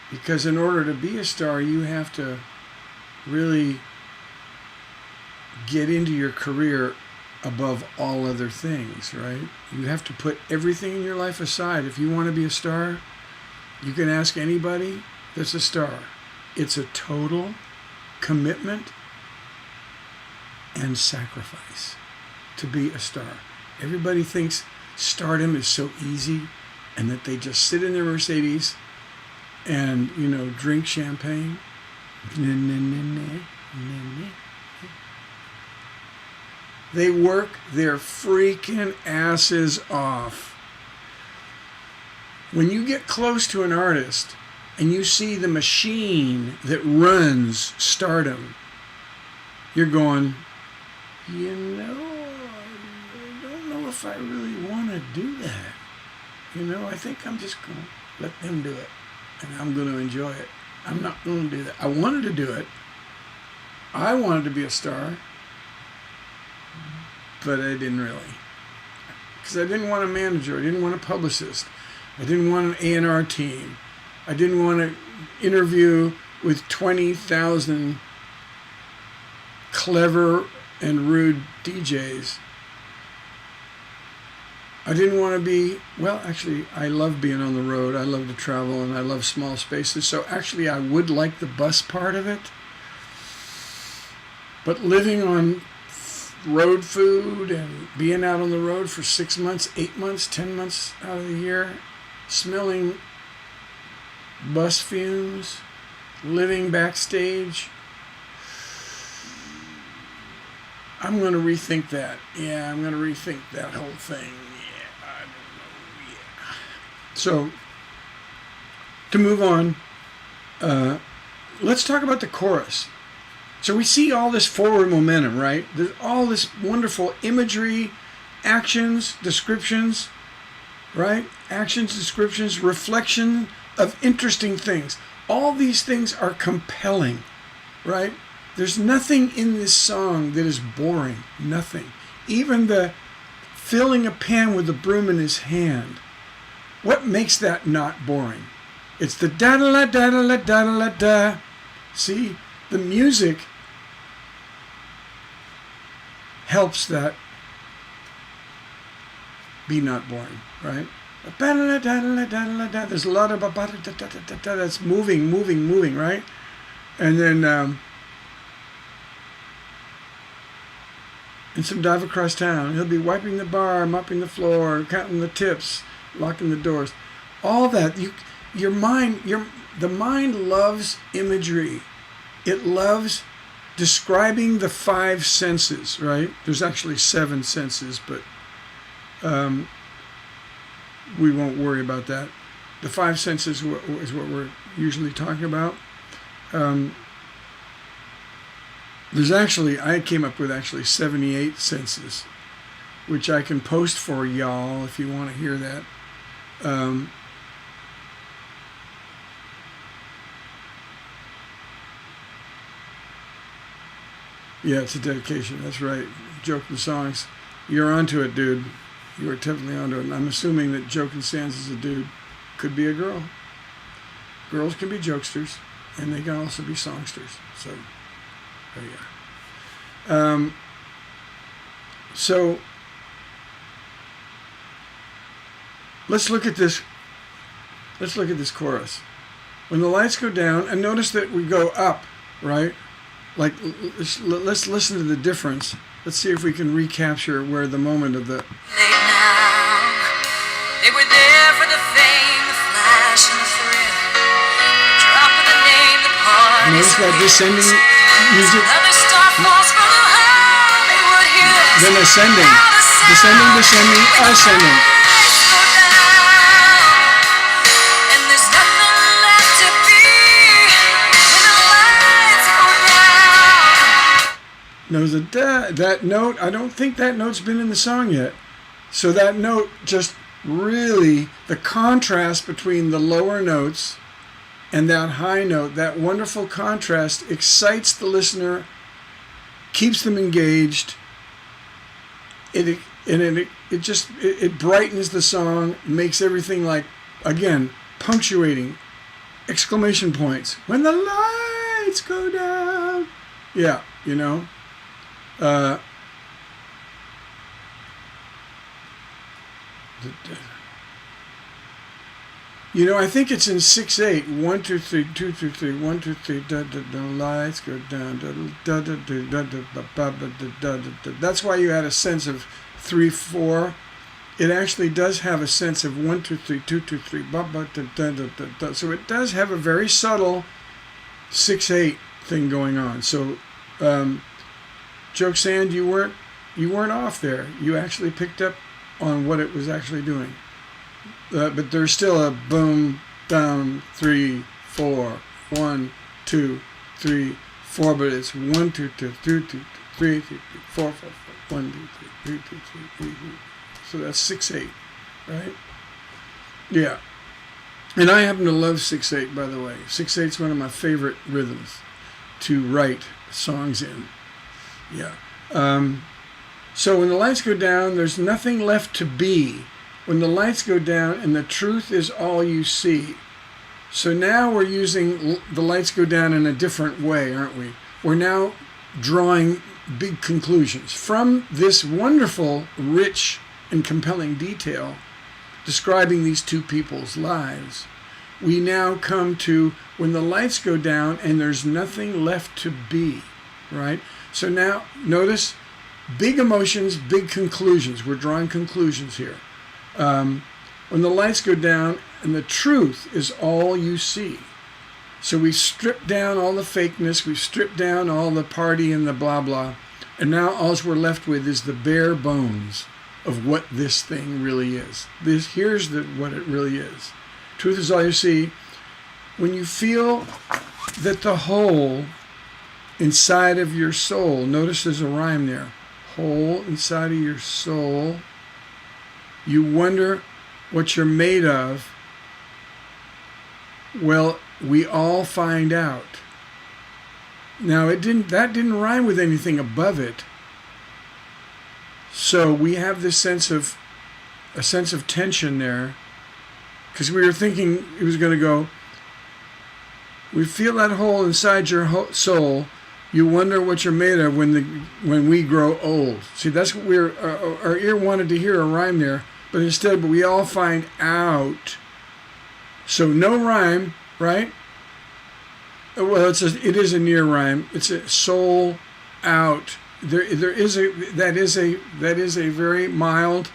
Because in order to be a star, you have to really get into your career above all other things, right? You have to put everything in your life aside. If you want to be a star, you can ask anybody that's a star. It's a total commitment and sacrifice to be a star. Everybody thinks stardom is so easy and that they just sit in their Mercedes and, you know, drink champagne. They work their freaking asses off. When you get close to an artist and you see the machine that runs stardom, you're going, you know, I don't know if I really want to do that. You know, I think I'm just going to let them do it, and I'm going to enjoy it. I'm not going to do that. I wanted to do it. I wanted to be a star, but I didn't really. Because I didn't want a manager. I didn't want a publicist. I didn't want an A&R team. I didn't want to interview with 20,000 clever and rude DJs. I didn't want to be, well, actually, I love being on the road. I love to travel, and I love small spaces. So actually, I would like the bus part of it. But living on road food and being out on the road for 6 months, 8 months, 10 months out of the year, smelling bus fumes, living backstage, I'm going to rethink that. Yeah, I'm going to rethink that whole thing. Yeah, I don't know. Yeah. So, to move on, let's talk about the chorus. So we see all this forward momentum, right? There's all this wonderful imagery, actions, descriptions, right? Actions, descriptions, reflection of interesting things. All these things are compelling, right? There's nothing in this song that is boring. Nothing. Even the filling a pan with a broom in his hand. What makes that not boring? It's the da-da-la-da-da-la-da-da-la-da. See? The music helps that be not boring, right? There's a lot of that's moving, right? And then in Some Dive Across Town, he'll be wiping the bar, mopping the floor, counting the tips, locking the doors. All that, the mind loves imagery. It loves describing the five senses, right? There's actually 7 senses, but we won't worry about that. The 5 senses is what we're usually talking about. I came up with 78 senses, which I can post for y'all if you want to hear that. Yeah, it's a dedication. That's right. Joking Songs. You're onto it, dude. You are definitely onto it. And I'm assuming that Joking Sands is a dude. Could be a girl. Girls can be jokesters, and they can also be songsters. So, there you are. So, let's look at this. Let's look at this chorus. When the lights go down, and notice that we go up, right? Like, let's listen to the difference. Let's see if we can recapture where the moment of the... Late now, they were there for the fame, the flash and the thrill, the drop of the name, the party. Notice that descending music. Another star falls from the Hollywood hills. Then ascending. Descending, descending, ascending. Knows that note, I don't think that note's been in the song yet. So that note just really, the contrast between the lower notes and that high note, that wonderful contrast excites the listener, keeps them engaged. It brightens the song, makes everything like, again, punctuating, exclamation points. When the lights go down. Yeah, you know. I think it's in 6/8. 1, 2, 3, 2, 2, 3, 1, 2, 3. Da, da, da, lights go down. Da, da, da, da, da, da, da, da, da, da. That's why you had a sense of 3, 4. It actually does have a sense of 1, 2, 3, 2, 2, 3. Da, da, da, da, da. So it does have a very subtle 6/8 thing going on. So. Joke Sand, you weren't off there. You actually picked up on what it was actually doing. But there's still a boom, down, 3, 4, 1, 2, 3, 4, but it's 1, 2, 2, 3, 2, 3, 3, 4, 4, 4, 1, 2, 3, 3, 2, 3, 3. So that's 6/8, right? Yeah. And I happen to love 6/8, by the way. 6/8 is one of my favorite rhythms to write songs in. Yeah. So when the lights go down, there's nothing left to be. When the lights go down and the truth is all you see. So now we're using the lights go down in a different way, aren't we? We're now drawing big conclusions. From this wonderful, rich, and compelling detail describing these two people's lives, we now come to when the lights go down and there's nothing left to be, right? So now, notice, big emotions, big conclusions. We're drawing conclusions here. When the lights go down and the truth is all you see. So we've stripped down all the fakeness, we've stripped down all the party and the blah blah, and now all we're left with is the bare bones of what this thing really is. Here's what it really is. Truth is all you see. When you feel that the hole inside of your soul, notice there's a rhyme there, hole inside of your soul, you wonder what you're made of. Well, we all find out. Now that didn't rhyme with anything above it. So we have this a sense of tension there, because we were thinking it was going to go, we feel that hole inside your soul, you wonder what you're made of when we grow old. See, that's what our ear wanted to hear, a rhyme there, but instead we all find out. So no rhyme, right? Well, it is a near rhyme. It's a soul out. That is a very mild,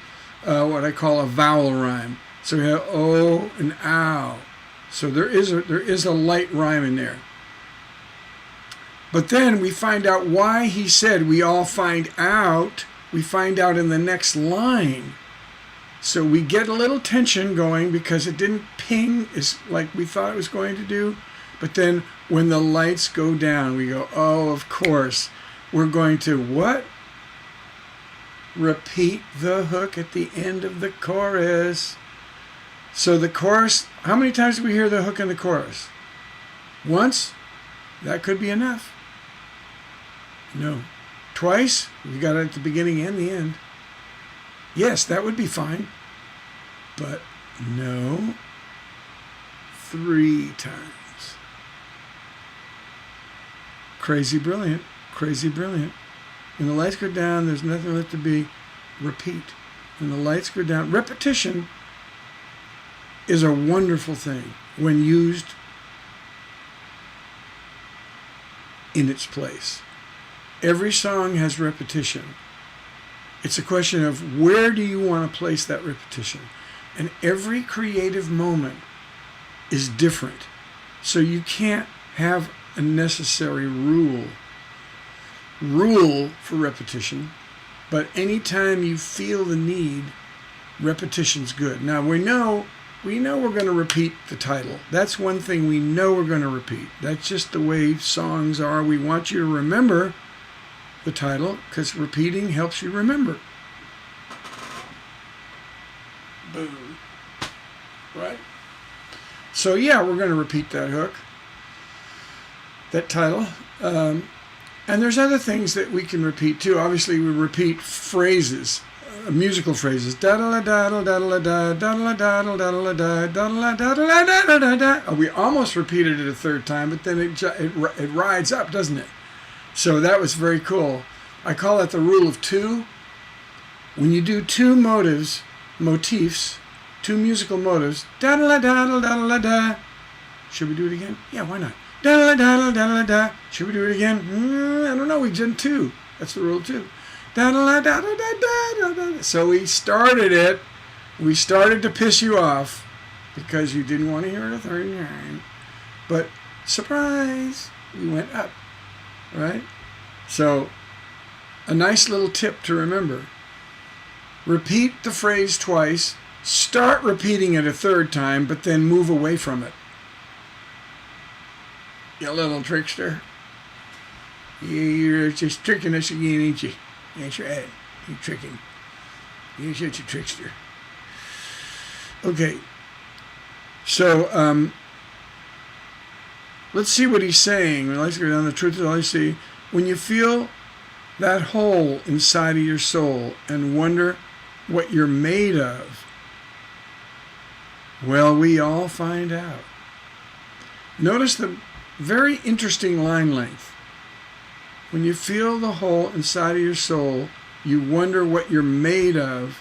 what I call a vowel rhyme. So we have o and ow. So there is a light rhyme in there. But then we find out why he said we all find out. We find out in the next line. So we get a little tension going because it didn't ping as like we thought it was going to do. But then when the lights go down, we go, oh, of course, we're going to what? Repeat the hook at the end of the chorus. So the chorus, how many times do we hear the hook in the chorus? Once? That could be enough. No. Twice? We got it at the beginning and the end. Yes, that would be fine. But no. 3 times. Crazy brilliant. Crazy brilliant. When the lights go down, there's nothing left to be. Repeat. When the lights go down, repetition is a wonderful thing when used in its place. Every song has repetition. It's a question of where do you want to place that repetition? And every creative moment is different. So you can't have a necessary rule for repetition, but anytime you feel the need, repetition's good. Now we know we're going to repeat the title. That's one thing we know we're going to repeat. That's just the way songs are. We want you to remember the title because repeating helps you remember. Boom. Right? So yeah, we're going to repeat that hook, that title. And there's other things that we can repeat too. Obviously, we repeat phrases, musical phrases. We almost repeated it a third time, but then it rides up, doesn't it? So that was very cool. I call it the rule of 2. When you do 2 motifs, 2 musical motives, should we do it again? Yeah, why not? Should we do it again? I don't know. We did 2. That's the rule of 2. So we started it. We started to piss you off because you didn't want to hear it a third time. But surprise, we went up, right? So a nice little tip to remember. Repeat the phrase twice. Start repeating it a third time, but then move away from it. You little trickster. You're just tricking us again, ain't you? That's right. You're tricking. You're such a trickster. Okay. So, let's see what he's saying. Let's go down the truth of all you see. When you feel that hole inside of your soul and wonder what you're made of, well, we all find out. Notice the very interesting line length. When you feel the hole inside of your soul, you wonder what you're made of,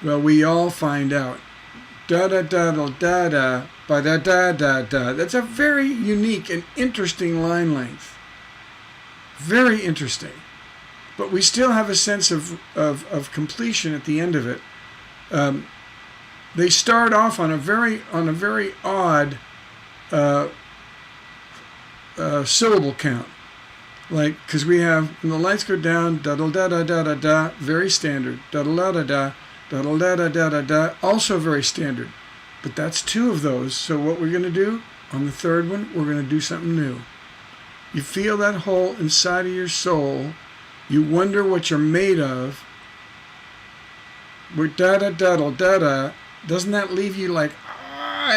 well, we all find out. Da da da da da da ba da da da da. That's a very unique and interesting line length. Very interesting. But we still have a sense of completion at the end of it. They start off on a very odd syllable count. Like, because we have, when the lights go down, da da da da da da da, very standard. Da da da da da da da da da da da, also very standard. But that's two of those. So what we're going to do on the third one, we're going to do something new. You feel that hole inside of your soul. You wonder what you're made of. We're da da da da da da. Doesn't that leave you like,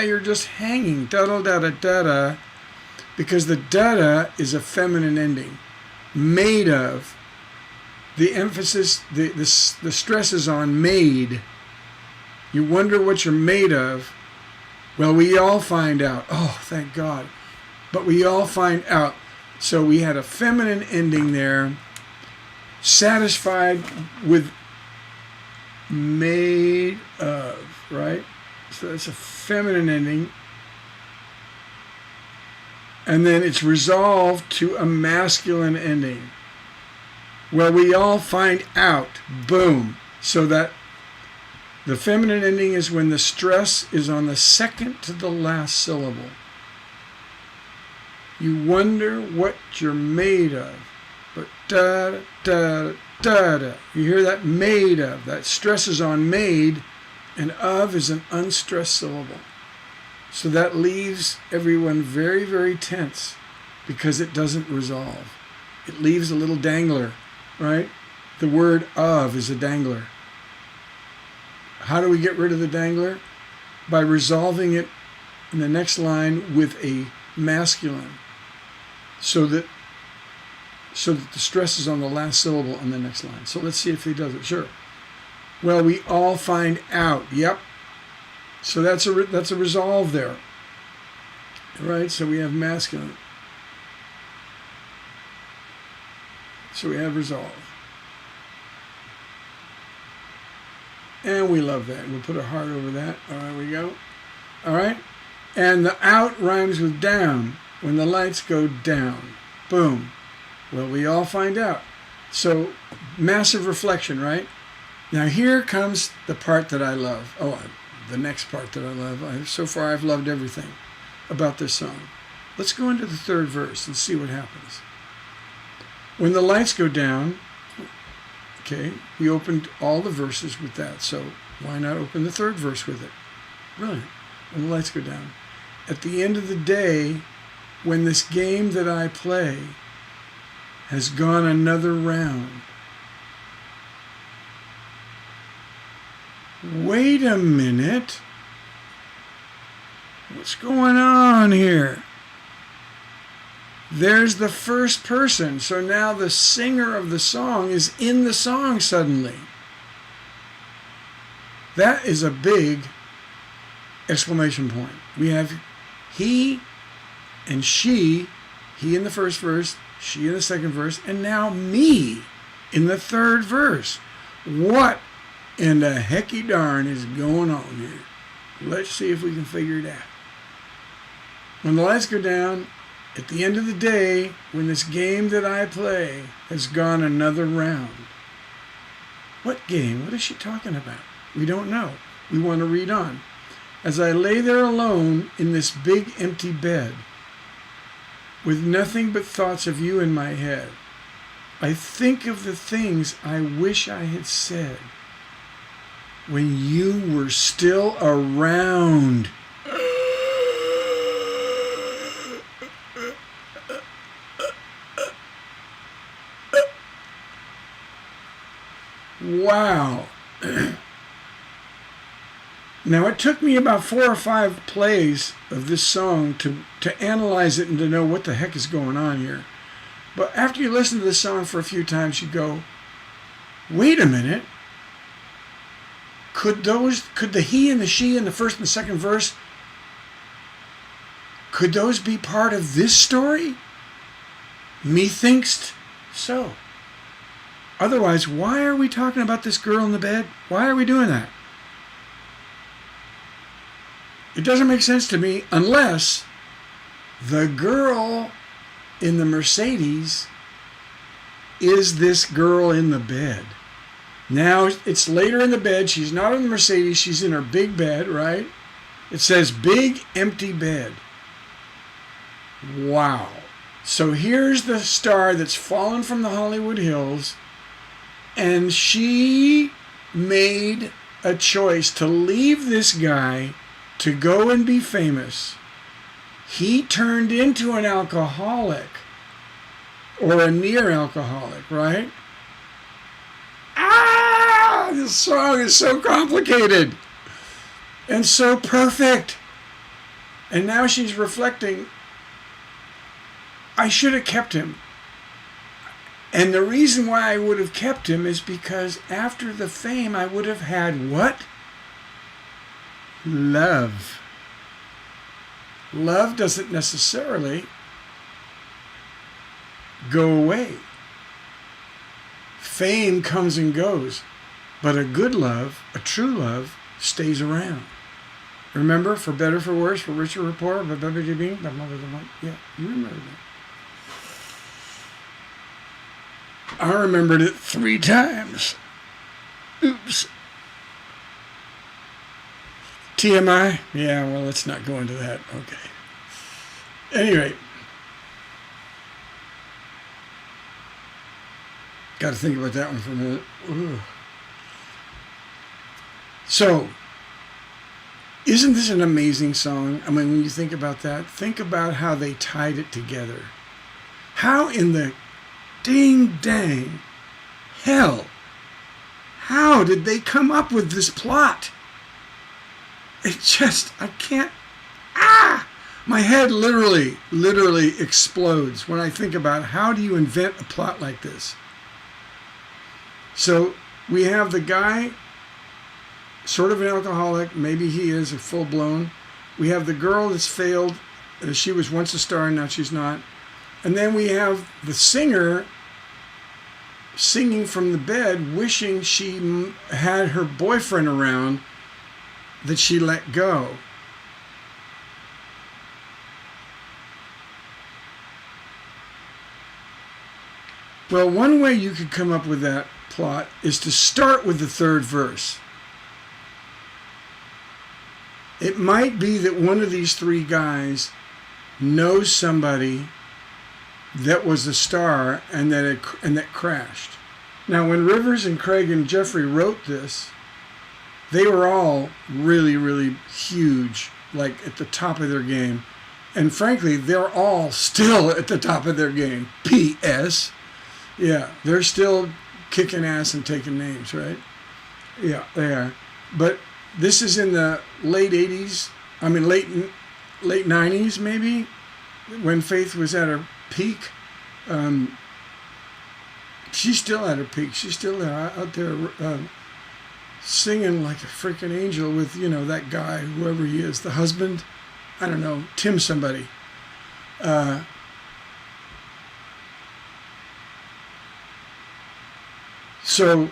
you're just hanging? Da da da da da da. Because the da da is a feminine ending. Made of. The emphasis, the stress is on made. You wonder what you're made of. Well, we all find out. Oh, thank God. But we all find out. So we had a feminine ending there. Satisfied with made of, right? So that's a feminine ending. And then it's resolved to a masculine ending. Well, we all find out. Boom. So that the feminine ending is when the stress is on the second to the last syllable. You wonder what you're made of. But da da da da. You hear that? Made of. That stress is on made, and of is an unstressed syllable. So that leaves everyone very, very tense because it doesn't resolve. It leaves a little dangler, right? The word of is a dangler. How do we get rid of the dangler? By resolving it in the next line with a masculine so that the stress is on the last syllable on the next line. So let's see if he does it. Sure. Well, we all find out. Yep. So that's a resolve there. Right? So we have masculine. So we have resolve. And we love that. We'll put a heart over that. All right, we go. All right. And the out rhymes with down. When the lights go down. Boom. Well, we all find out. So massive reflection, right? Now here comes the part that I love. The next part that I love. So far I've loved everything about this song. Let's go into the third verse and see what happens. When the lights go down, okay, we opened all the verses with that, so why not open the third verse with it? Brilliant. When the lights go down. At the end of the day, when this game that I play has gone another round, wait a minute. What's going on here? There's the first person. So now the singer of the song is in the song suddenly. That is a big exclamation point. We have he and she, he in the first verse, she in the second verse, and now me in the third verse. What in the hecky darn is going on here? Let's see if we can figure it out. When the lights go down, at the end of the day, when this game that I play has gone another round. What game? What is she talking about? We don't know. We want to read on. As I lay there alone in this big empty bed, with nothing but thoughts of you in my head, I think of the things I wish I had said when you were still around. Wow. Now, it took me about 4 or 5 plays of this song to analyze it and to know what the heck is going on here. But after you listen to this song for a few times, you go, wait a minute. Could the he and the she in the first and the second verse, could those be part of this story? Methinks so. Otherwise, why are we talking about this girl in the bed? Why are we doing that? It doesn't make sense to me unless the girl in the Mercedes is this girl in the bed. Now, it's later in the bed. She's not in the Mercedes. She's in her big bed, right? It says big empty bed. Wow. So here's the star that's fallen from the Hollywood Hills, and she made a choice to leave this guy to go and be famous. He turned into an alcoholic or a near alcoholic, right? This song is so complicated and so perfect. And now she's reflecting, I should have kept him. And the reason why I would have kept him is because after the fame, I would have had what? Love. Love doesn't necessarily go away. Fame comes and goes, but a good love, a true love, stays around. Remember, for better, for worse, for richer, for poorer, yeah, you remember that. I remembered it 3 times. Oops. TMI? Yeah, well, let's not go into that. Okay. Anyway. Got to think about that one for a minute. Ooh. So, isn't this an amazing song? I mean, when you think about that, think about how they tied it together. How in the ding dang hell, how did they come up with this plot? It just, I can't, my head literally explodes when I think about how do you invent a plot like this. So we have the guy, sort of an alcoholic, maybe he is a full-blown. We have the girl that's failed. She was once a star, now she's not. And then we have the singer singing from the bed, wishing she had her boyfriend around that she let go. Well, one way you could come up with that plot is to start with the 3rd verse. It might be that one of these 3 guys knows somebody that was a star and that crashed. Now, when Rivers and Craig and Jeffrey wrote this, they were all really huge, like at the top of their game. And frankly, they're all still at the top of their game. P.S. Yeah, they're still kicking ass and taking names, right? Yeah, they are. But this is in the late 80s, I mean late 90s maybe, when Faith was at her peak. She's still at her peak. She's still out there singing like a freaking angel with, that guy, whoever he is, the husband, I don't know, Tim somebody. So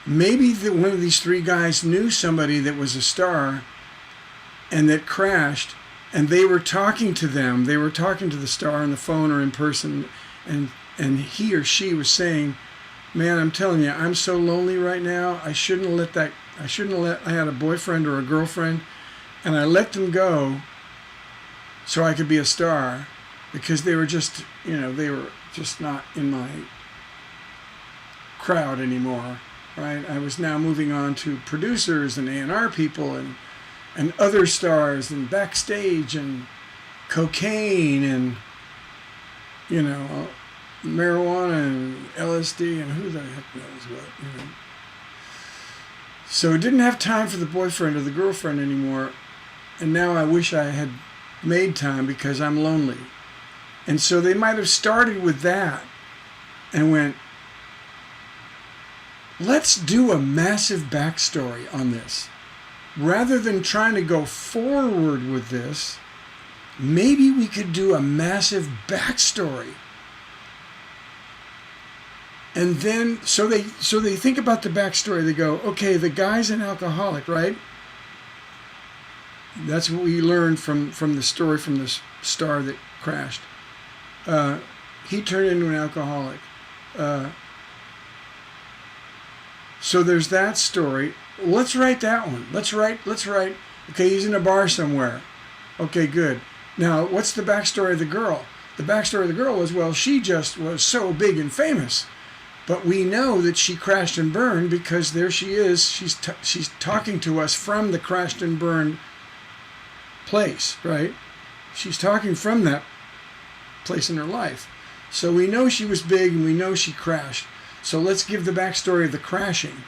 maybe one of these 3 guys knew somebody that was a star and that crashed, and they were talking to them. They were talking to the star on the phone or in person, and he or she was saying, man, I'm telling you, I'm so lonely right now. I had a boyfriend or a girlfriend, and I let them go so I could be a star, because they were just not in my crowd anymore, right? I was now moving on to producers and A&R people and other stars and backstage and cocaine and, marijuana and LSD and who the heck knows what, So didn't have time for the boyfriend or the girlfriend anymore. And now I wish I had made time because I'm lonely. And so they might have started with that and went, let's do a massive backstory on this. Rather than trying to go forward with this, maybe we could do a massive backstory. And then, so they think about the backstory. They go, okay, the guy's an alcoholic, right? That's what we learned from the story from the star that crashed. He turned into an alcoholic. So there's that story. Let's write that one. Let's write. Okay, he's in a bar somewhere. Okay, good. Now, what's the backstory of the girl? The backstory of the girl was, well, she just was so big and famous. But we know that she crashed and burned because there she is. She's talking to us from the crashed and burned place, right? She's talking from that place in her life. So we know she was big and we know she crashed. So let's give the backstory of the crashing.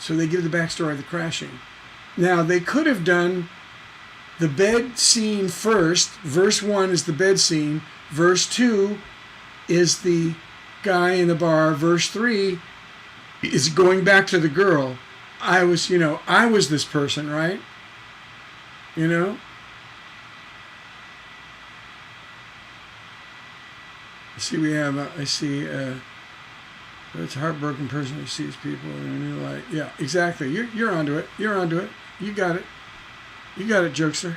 So they give the backstory of the crashing. Now, they could have done the bed scene first. Verse 1 is the bed scene. Verse 2 is the guy in the bar. Verse 3 is going back to the girl. I was this person, right? You know? It's a heartbroken person who sees people in a new light. Yeah, exactly. You're onto it. You're onto it. You got it. You got it, jokester.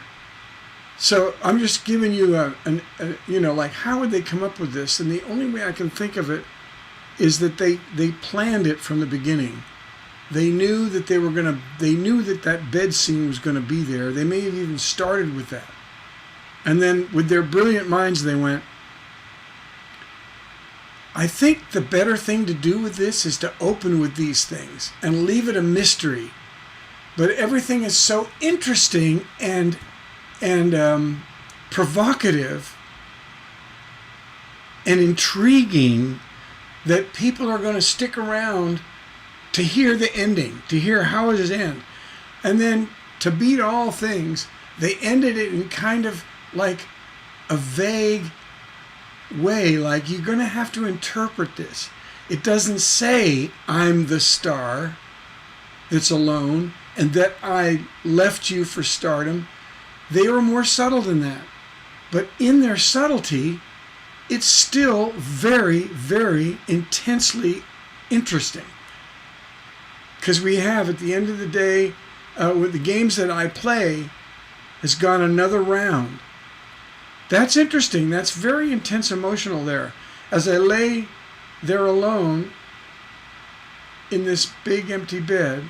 So I'm just giving you like how would they come up with this? And the only way I can think of it is that they planned it from the beginning. They knew that that bed scene was going to be there. They may have even started with that. And then with their brilliant minds, they went, I think the better thing to do with this is to open with these things and leave it a mystery. But everything is so interesting and provocative and intriguing that people are going to stick around to hear the ending, to hear how it ends. And then to beat all things, they ended it in kind of like a vague way, like you're going to have to interpret this. It doesn't say I'm the star that's alone and that I left you for stardom. They were more subtle than that. But in their subtlety, it's still very, very intensely interesting. Because we have, at the end of the day, with the games that I play, has gone another round. That's interesting. That's very intense emotional there. As I lay there alone in this big empty bed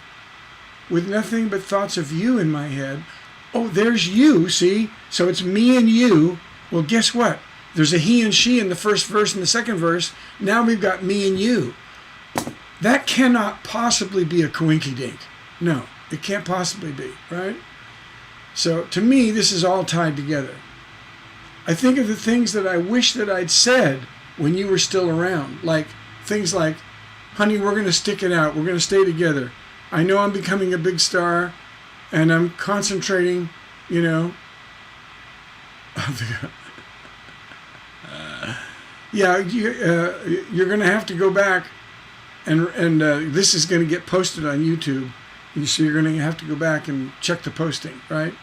with nothing but thoughts of you in my head. Oh, there's you, see? So it's me and you. Well, guess what? There's a he and she in the first verse and the second verse. Now we've got me and you. That cannot possibly be a coinkydink. No, it can't possibly be, right? So to me, this is all tied together. I think of the things that I wish that I'd said when you were still around. Like things like, honey, we're going to stick it out. We're going to stay together. I know I'm becoming a big star and I'm concentrating, you're going to have to go back and this is going to get posted on YouTube. So you're going to have to go back and check the posting, right?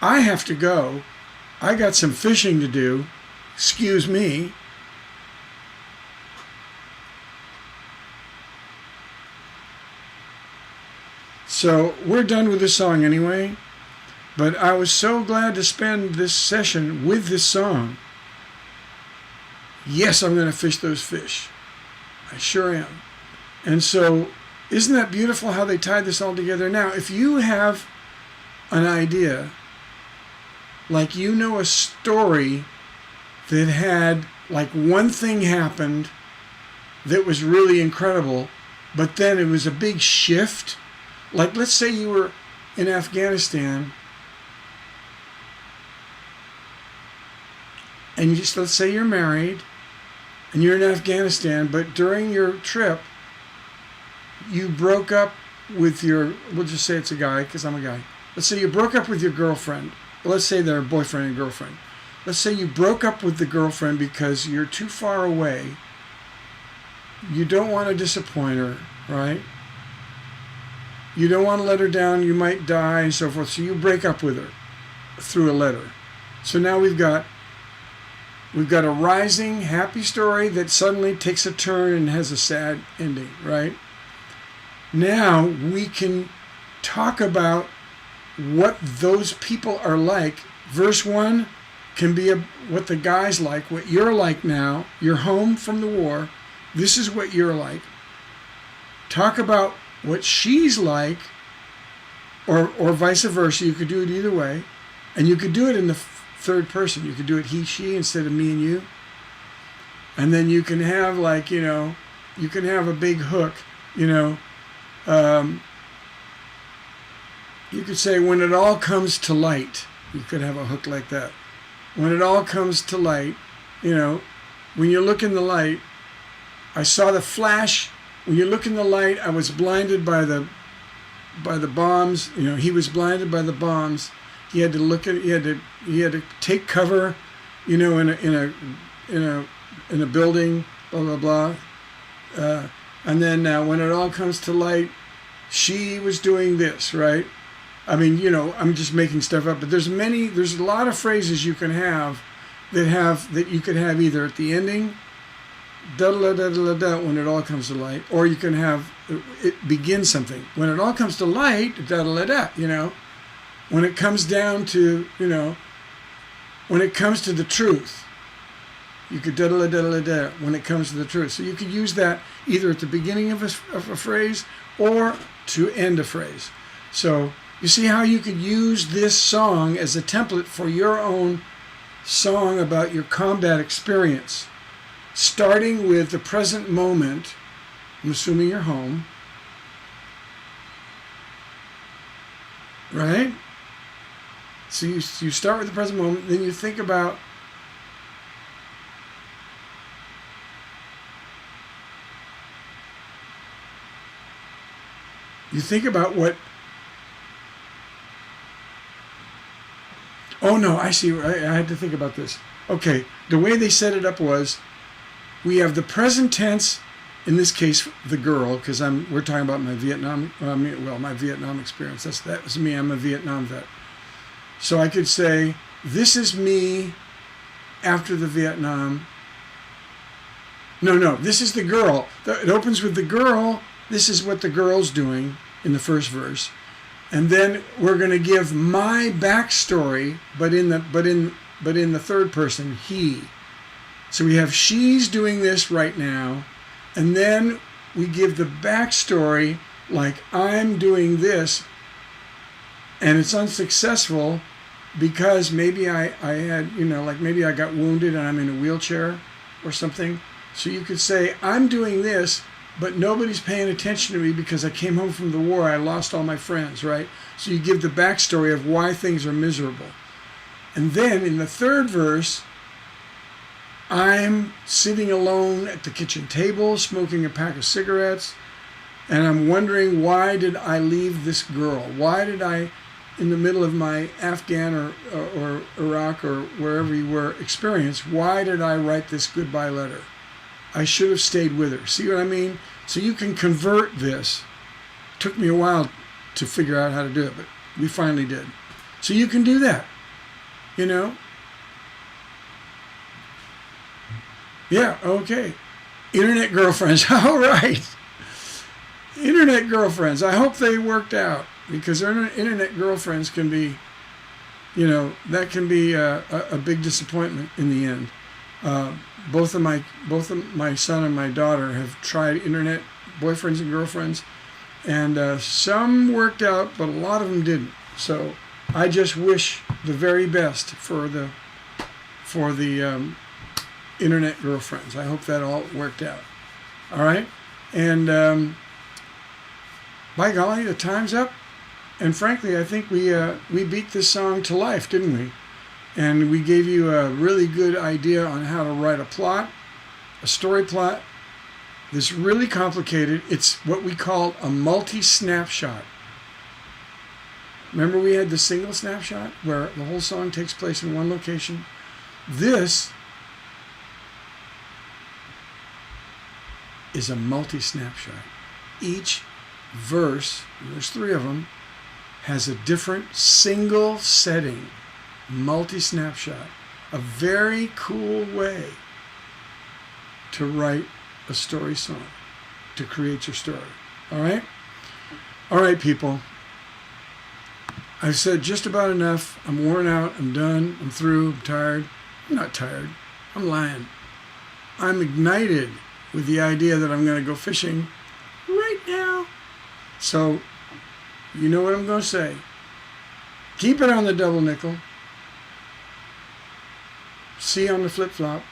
I have to go. I got some fishing to do. Excuse me. So we're done with this song anyway. But I was so glad to spend this session with this song. Yes, I'm going to fish those fish. I sure am. And so, isn't that beautiful how they tied this all together? Now, if you have an idea, like a story that had, like one thing happened that was really incredible, but then it was a big shift. Like, let's say you were in Afghanistan, and let's say you're married, and you're in Afghanistan, but during your trip, you broke up with your, we'll just say it's a guy because I'm a guy. Let's say you broke up with your girlfriend. Let's say they're boyfriend and girlfriend. Let's say you broke up with the girlfriend because you're too far away. You don't want to disappoint her, right? You don't want to let her down. You might die and so forth. So you break up with her through a letter. So now we've got a rising, happy story that suddenly takes a turn and has a sad ending, right? Now we can talk about what those people are like. Verse 1 can be what the guy's like, what you're like now. You're home from the war. This is what you're like. Talk about what she's like, or vice versa. You could do it either way. And you could do it in the third person. You could do it he, she instead of me and you. And then you can have you can have a big hook, you could say, when it all comes to light. You could have a hook like that. When it all comes to light, when you look in the light, I saw the flash. When you look in the light, I was blinded by the bombs. He was blinded by the bombs. He had to look at. He had to take cover, in a building. Blah blah blah. And then when it all comes to light, she was doing this, right? I mean, I'm just making stuff up, but there's a lot of phrases you can have that you could have either at the ending, da da da da da, when it all comes to light, or you can have it begin something. When it all comes to light, da da da da, when it comes down to, when it comes to the truth, you could da da da da da when it comes to the truth. So you could use that either at the beginning of a phrase or to end a phrase. So you see how you could use this song as a template for your own song about your combat experience, starting with the present moment. I'm assuming you're home, right? So you start with the present moment, then you think about what. Oh no, I see. I had to think about this. Okay, the way they set it up was, we have the present tense, in this case, the girl, because we're talking about my Vietnam. My Vietnam experience. That was me. I'm a Vietnam vet. So I could say, this is me after the Vietnam. No, this is the girl. It opens with the girl. This is what the girl's doing in the first verse. And then we're going to give my backstory, but in the third person, he. So we have she's doing this right now, and then we give the backstory, like I'm doing this, and it's unsuccessful because maybe I had, maybe I got wounded and I'm in a wheelchair or something. So you could say, I'm doing this, but nobody's paying attention to me because I came home from the war. I lost all my friends, right? So you give the backstory of why things are miserable. And then in the third verse, I'm sitting alone at the kitchen table, smoking a pack of cigarettes, and I'm wondering, why did I leave this girl? Why did I, in the middle of my Afghan or Iraq or wherever you were experience, why did I write this goodbye letter? I should have stayed with her. See what I mean? So you can convert this. It took me a while to figure out how to do it, but we finally did. So you can do that, Yeah, okay. Internet girlfriends. All right. Internet girlfriends. I hope they worked out, because internet girlfriends can be, that can be a big disappointment in the end. Both of my son and my daughter have tried internet boyfriends and girlfriends, and some worked out, but a lot of them didn't. So I just wish the very best for the internet girlfriends. I hope that all worked out. All right, and by golly, the time's up. And frankly, I think we beat this song to life, didn't we? And we gave you a really good idea on how to write a plot, a story plot, This really complicated. It's what we call a multi-snapshot. Remember we had the single snapshot where the whole song takes place in one location? This is a multi-snapshot. Each verse, and there's 3 of them, has a different single setting, multi-snapshot. A very cool way to write a story song, to create your story. All right? All right, people. I've said just about enough. I'm worn out. I'm done. I'm through. I'm tired. I'm not tired. I'm lying. I'm ignited with the idea that I'm going to go fishing right now. So, you know what I'm going to say. Keep it on the double nickel. See you on the flip-flop.